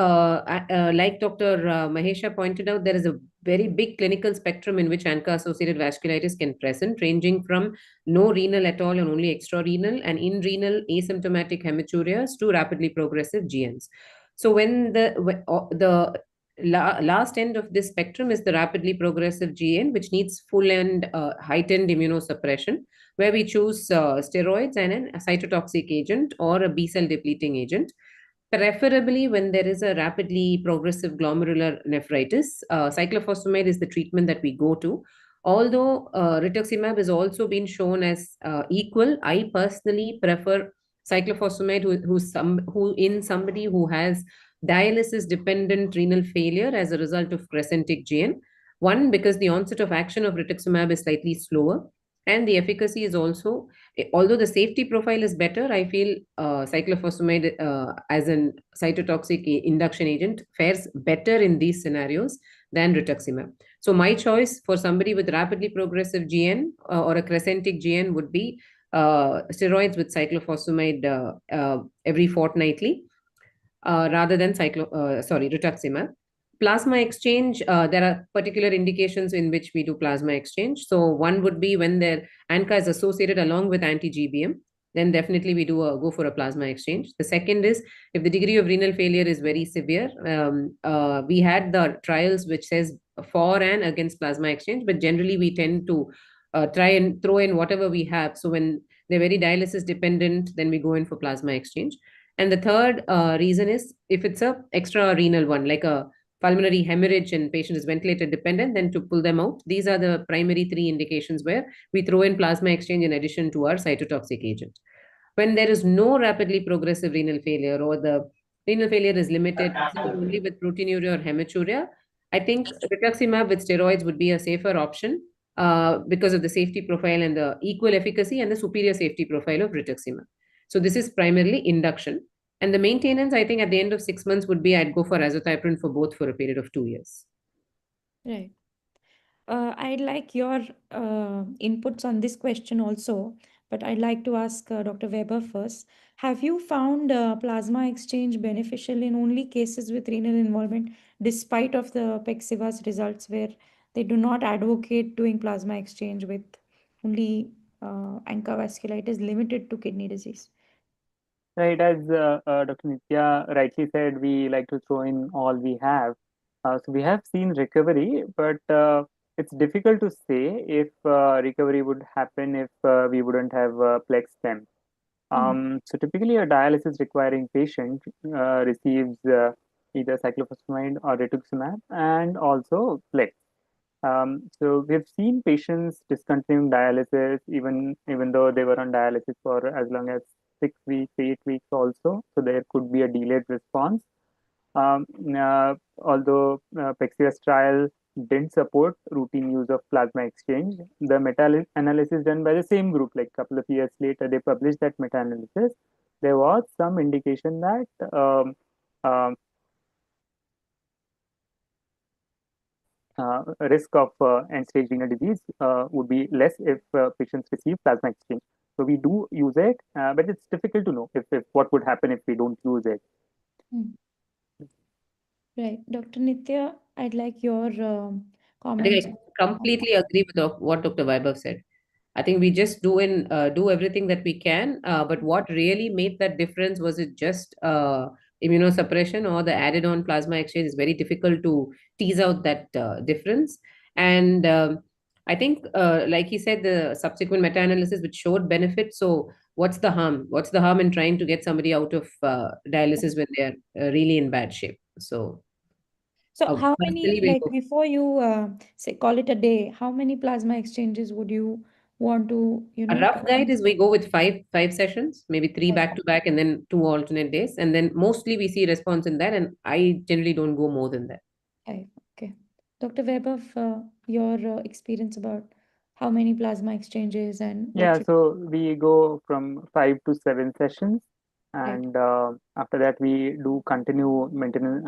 like Dr. Mahesha pointed out, there is a very big clinical spectrum in which ANCA-associated vasculitis can present, ranging from no renal at all and only extrarenal, and in renal asymptomatic hematuриas to rapidly progressive GNs. So when the last end of this spectrum is the rapidly progressive GN, which needs full and heightened immunosuppression, where we choose steroids and a cytotoxic agent or a B cell depleting agent. Preferably when there is a rapidly progressive glomerular nephritis, cyclophosphamide is the treatment that we go to. Although rituximab has also been shown as equal, I personally prefer cyclophosphamide who in somebody who has dialysis dependent renal failure as a result of crescentic GN. One, because the onset of action of rituximab is slightly slower, and the efficacy is also, although the safety profile is better, I feel cyclophosphamide as an cytotoxic induction agent fares better in these scenarios than rituximab. So my choice for somebody with rapidly progressive GN or a crescentic GN would be steroids with cyclophosphamide every fortnightly, rather than rituximab. Plasma exchange, there are particular indications in which we do plasma exchange. So one would be when their ANCA is associated along with anti-GBM, then definitely we go for a plasma exchange. The second is if the degree of renal failure is very severe. We had the trials which says for and against plasma exchange, but generally we tend to try and throw in whatever we have. So when they're very dialysis dependent, then we go in for plasma exchange. And the third reason is if it's a extra renal one, like a pulmonary hemorrhage and patient is ventilator dependent, then to pull them out. These are the primary three indications where we throw in plasma exchange in addition to our cytotoxic agent. When there is no rapidly progressive renal failure or the renal failure is limited only with proteinuria or hematuria, I think rituximab with steroids would be a safer option because of the safety profile and the equal efficacy and the superior safety profile of rituximab. So this is primarily induction. And the maintenance, I think at the end of 6 months would be I'd go for azathioprine for both for a period of 2 years. right. I'd like your inputs on this question also, but I'd like to ask Dr. Weber first. Have you found plasma exchange beneficial in only cases with renal involvement, despite of the Pexiva's results where they do not advocate doing plasma exchange with only ANCA vasculitis limited to kidney disease? Right, as Dr. Nitya rightly said, we like to throw in all we have. So we have seen recovery, but it's difficult to say if recovery would happen if we wouldn't have plex stem. Hmm. So typically, a dialysis requiring patient receives either cyclophosphamide or rituximab and also plex. So we've seen patients discontinuing dialysis even though they were on dialysis for as long as 6 weeks, 8 weeks also. So there could be a delayed response. Um, Although Pexia's trial didn't support routine use of plasma exchange, the meta-analysis done by the same group, like a couple of years later, they published that meta-analysis. There was some indication that risk of end-stage renal disease would be less if patients receive plasma exchange. So we do use it, but it's difficult to know if what would happen if we don't use it. Hmm. Right. Dr. Nitya, I'd like your I think comments. I completely agree with what Dr. Vaibhav said. I think we just do everything that we can. But what really made that difference, was it just immunosuppression or the added on plasma exchange? Is very difficult to tease out that difference. And I think, like he said, the subsequent meta-analysis which showed benefit. So what's the harm? What's the harm in trying to get somebody out of dialysis when they're really in bad shape? So So how many, personally, we'll like go. before you say call it a day, how many plasma exchanges would you want to, A rough guide is we go with five sessions, maybe three back to back, and then two alternate days, and then mostly we see response in that. And I generally don't go more than that. Okay. Okay. Dr. Vaibhav, your experience about how many plasma exchanges and what Yeah, should so we go from 5 to 7 sessions, right? and after that we do continue maintenance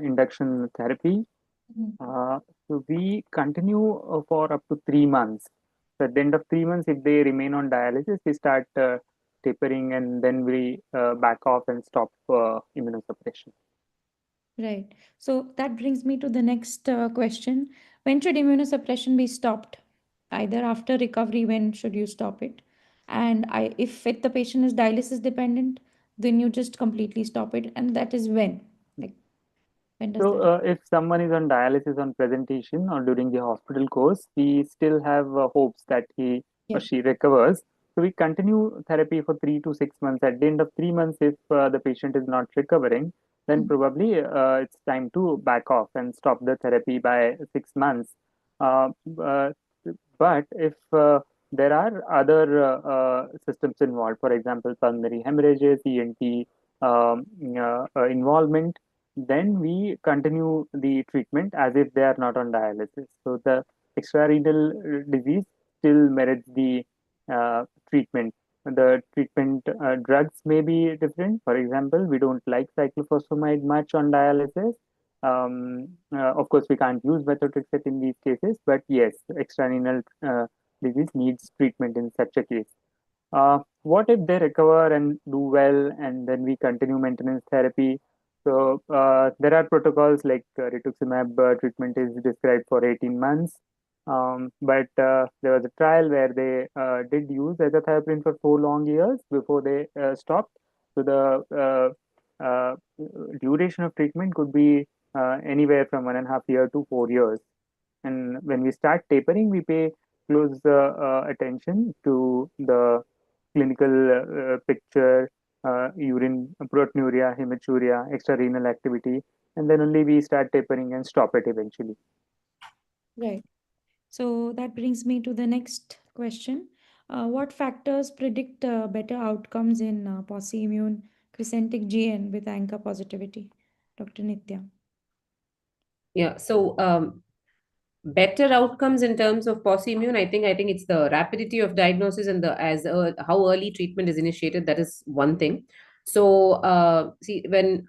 induction therapy. Mhm. Uh, so we continue for up to 3 months. So at the end of 3 months, if they remain on dialysis, we start tapering, and then we back off and stop immunosuppression. Right. So that brings me to the next question. When should immunosuppression be stopped? Either after recovery, when should you stop it? And if the patient is dialysis dependent, then you just completely stop it. And that is when? Like, when does So, that? if someone is on dialysis on presentation or during the hospital course, we still have hopes that he or Yeah. she recovers. So, we continue therapy for 3 to 6 months. At the end of 3 months, if the patient is not recovering, then Mm. probably it's time to back off and stop the therapy by 6 months. Uh, uh, but if there are other systems involved, for example, pulmonary hemorrhages, ENT involvement, then we continue the treatment as if they are not on dialysis. So the extrarenal disease still merits the treatment. The treatment drugs may be different. For example, we don't like cyclophosphamide much on dialysis. Of course, we can't use methotrexate in these cases, but yes, extrarenal disease needs treatment in such a case. What if they recover and do well, and then we continue maintenance therapy? So there are protocols like rituximab treatment is described for 18 months. But there was a trial where they did use azathioprine for 4 long years before they stopped. So the duration of treatment could be anywhere from 1.5 year to 4 years. And when we start tapering, we pay close attention to the clinical picture, urine proteinuria, hematuria, extrarenal activity, and then only we start tapering and stop it eventually. Right. So that brings me to the next question. What factors predict better outcomes in post-immune crescentic GN with ANCA positivity? Dr. Nitya. Yeah. So better outcomes in terms of post-immune, I think it's the rapidity of diagnosis and the as how early treatment is initiated. That is one thing. So see, when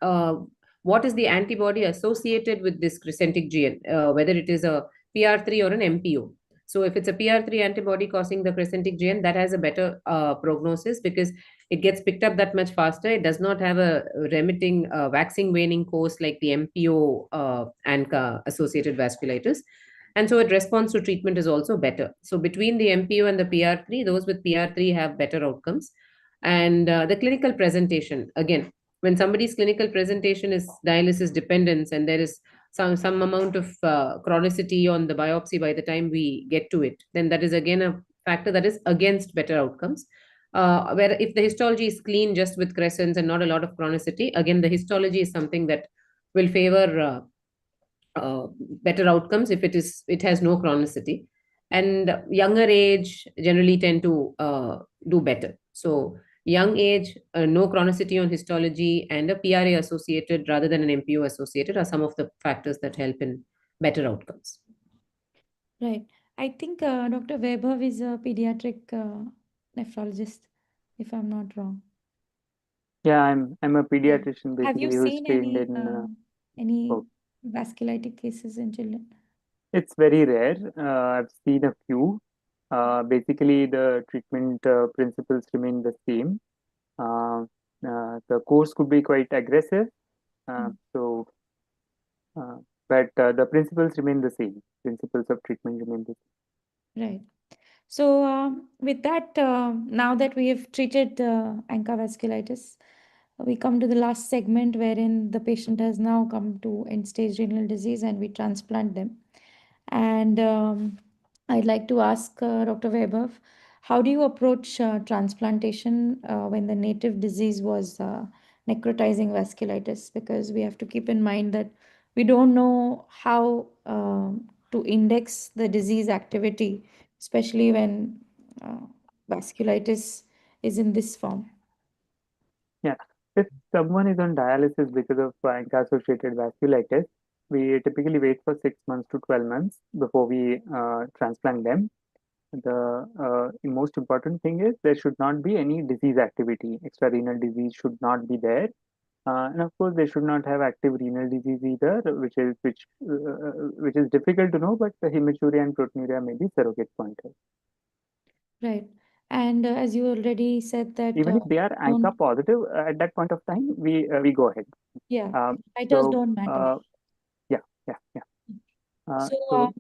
what is the antibody associated with this crescentic gene, whether it is a PR3 or an MPO. So if it's a PR3 antibody causing the crescentic GN, that has a better prognosis because it gets picked up that much faster. It does not have a remitting waxing waning course like the MPO ANCA associated vasculitis. And so it response to treatment is also better. So between the MPO and the PR3, those with PR3 have better outcomes. And the clinical presentation, again, when somebody's clinical presentation is dialysis dependence and there is some amount of chronicity on the biopsy by the time we get to it, then that is again a factor that is against better outcomes. Where if the histology is clean just with crescents and not a lot of chronicity, again the histology is something that will favor better outcomes if it has no chronicity. And younger age generally tend to do better. So young age, no chronicity on histology, and a PRA associated rather than an MPO associated are some of the factors that help in better outcomes. Right. I think Dr. Vaibhav is a pediatric nephrologist, if I'm not wrong. Yeah, I'm a pediatrician Have you basically who's seen trained any oh, vasculitic cases in children? it's very rare. I've seen a few. Basically, the treatment principles remain the same. The course could be quite aggressive, so but the principles remain the same. Principles of treatment remain the same. Right. So with that, now that we have treated ANCA vasculitis, we come to the last segment wherein the patient has now come to end-stage renal disease and we transplant them. And I'd like to ask Dr. Vaibhav, how do you approach transplantation when the native disease was necrotizing vasculitis? Because we have to keep in mind that we don't know how to index the disease activity, especially when uh, vasculitis is in this form. Yeah, if someone is on dialysis because of ANCA-associated vasculitis, we typically wait for 6 months to 12 months before we transplant them. The most important thing is there should not be any disease activity. Extrarenal disease should not be there. And of course, they should not have active renal disease either, which is difficult to know, but the hematuria and proteinuria may be surrogate pointers. Right. And as you already said that Even if they are ANCA positive at that point of time, we go ahead. yeah, titers So don't matter. yeah. So So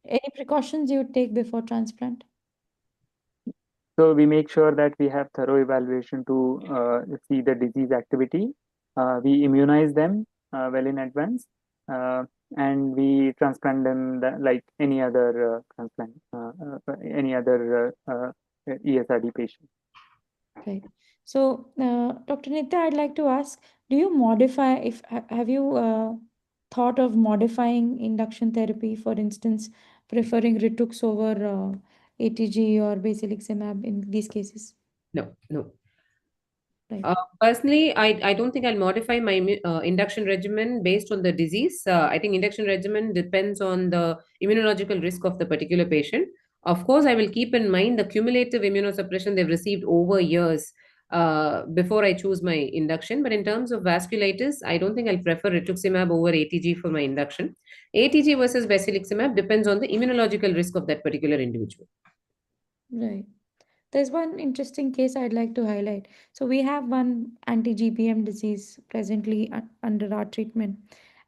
any precautions you take before transplant? So we make sure that we have thorough evaluation to see the disease activity. We immunize them well in advance, and we transplant them like any other transplant, any other ESRD patient. Right. So, Dr. Nitya, I'd like to ask, do you modify, have you thought of modifying induction therapy, for instance, preferring Ritux over ATG or basiliximab in these cases? No. Right. Personally, I don't think I'll modify my induction regimen based on the disease. I think induction regimen depends on the immunological risk of the particular patient. Of course, I will keep in mind the cumulative immunosuppression they've received over years before I choose my induction. But in terms of vasculitis, I don't think I'll prefer rituximab over ATG for my induction. ATG versus basiliximab depends on the immunological risk of that particular individual. Right. There's one interesting case I'd like to highlight. So we have one anti-GBM disease presently under our treatment.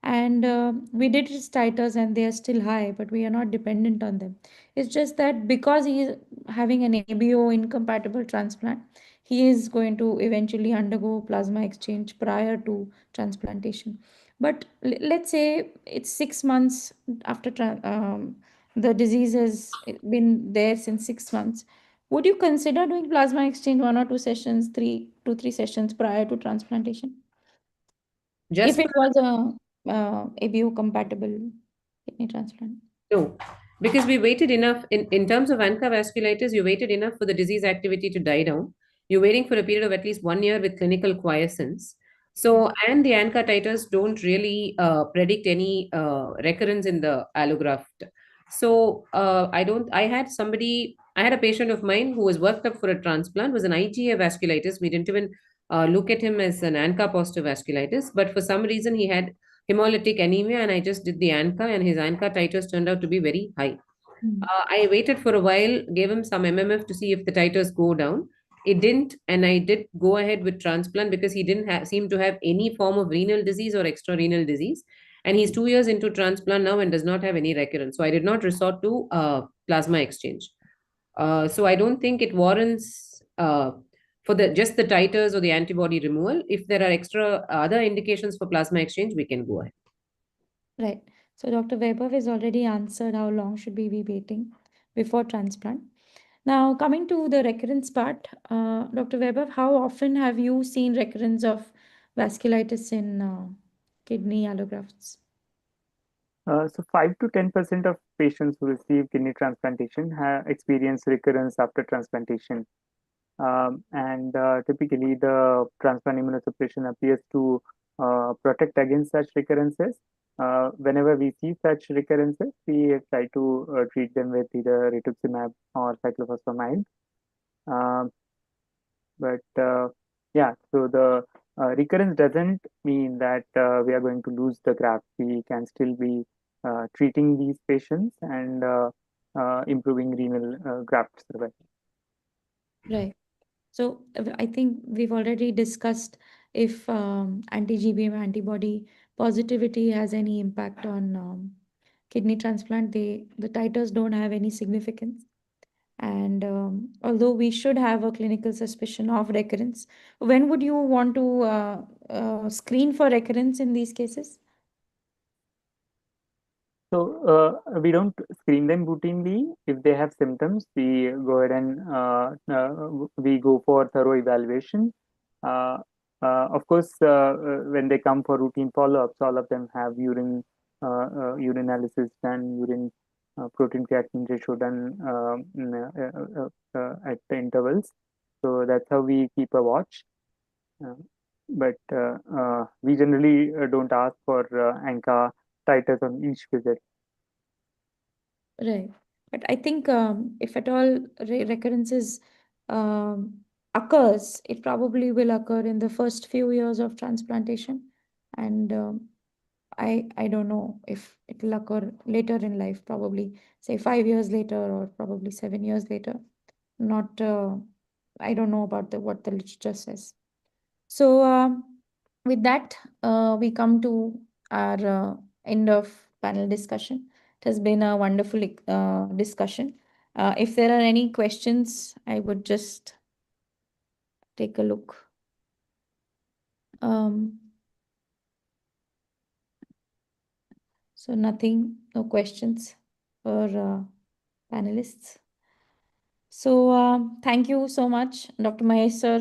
And we did his titers and they are still high, but we are not dependent on them. It's just that because he is having an ABO incompatible transplant, he is going to eventually undergo plasma exchange prior to transplantation. But let's say it's 6 months after the disease has been there since 6 months. Would you consider doing plasma exchange 1 or 2 sessions, 3 sessions prior to transplantation? Just If it was a ABO compatible kidney transplant? No, because we waited enough in terms of ANCA vasculitis, you waited enough for the disease activity to die down. You're waiting for a period of at least 1 year with clinical quiescence. So, and the ANCA titers don't really predict any recurrence in the allograft. So, I had a patient of mine who was worked up for a transplant, was an IgA vasculitis. We didn't even look at him as an ANCA positive vasculitis, but for some reason he had hemolytic anemia, and I just did the ANCA, and his ANCA titers turned out to be very high. I waited for a while, gave him some MMF to see if the titers go down. It didn't, and I did go ahead with transplant because he didn't seem to have any form of renal disease or extra-renal disease. And he's 2 years into transplant now and does not have any recurrence. So I did not resort to plasma exchange. So I don't think it warrants for the just the titers or the antibody removal. If there are extra other indications for plasma exchange, we can go ahead. Right. So Dr. Vaibhav has already answered how long should we be waiting before transplant. Now, coming to the recurrence part, Dr. Vaibhav, how often have you seen recurrence of vasculitis in kidney allografts? So 5 to 10% of patients who receive kidney transplantation have experienced recurrence after transplantation. And typically the transplant immunosuppression appears to protect against such recurrences. Whenever we see such recurrences, we try to treat them with either rituximab or cyclophosphamide. But yeah, so the recurrence doesn't mean that we are going to lose the graft. We can still be treating these patients and improving renal graft survival. Right. So I think we've already discussed if anti-GBM antibody positivity has any impact on kidney transplant. The titers don't have any significance. And although we should have a clinical suspicion of recurrence, when would you want to screen for recurrence in these cases? So we don't screen them routinely. If they have symptoms, we go ahead and we go for thorough evaluation. Of course, when they come for routine follow-ups, all of them have urinalysis done, urine protein creatinine ratio done at the intervals. So that's how we keep a watch. But we generally don't ask for ANCA titers on each visit. Right. But I think if at all recurrences occurs, it probably will occur in the first few years of transplantation. And I don't know if it will occur later in life, probably say 5 years later or probably 7 years later. Not, I don't know about what the literature says. So with that, we come to our end of panel discussion. It has been a wonderful discussion. If there are any questions, I would just take a look. So nothing, no questions for panelists. So thank you so much, Dr. Mahesh sir,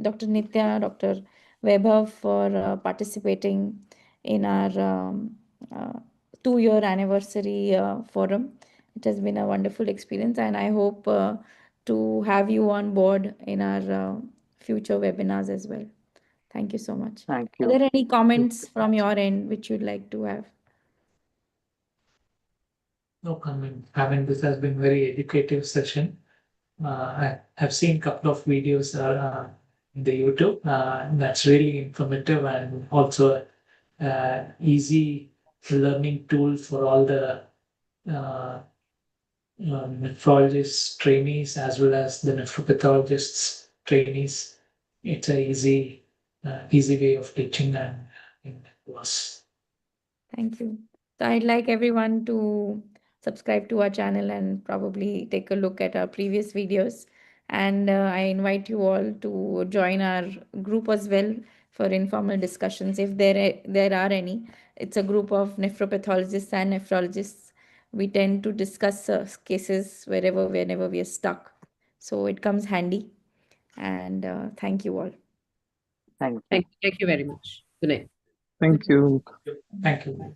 Dr. Nitya, Dr. Vaibhav for participating in our 2-year anniversary forum. It has been a wonderful experience, and I hope to have you on board in our future webinars as well. Thank you so much. Thank Are you. there any comments from your end which you'd like to have? No comment. I mean, this has been very educative session. I have seen a couple of videos in the YouTube. That's really informative and also easy learning tool for all the nephrologists trainees as well as the nephropathologists trainees. It's a easy way of teaching, and it was. Thank you. So I'd like everyone to subscribe to our channel and probably take a look at our previous videos. And I invite you all to join our group as well for informal discussions if there are any. It's a group of nephropathologists and nephrologists. We tend to discuss cases whenever we are stuck. So it comes handy. And thank you all. Thank you. Thank you very much. Good night. Thank you. Thank you.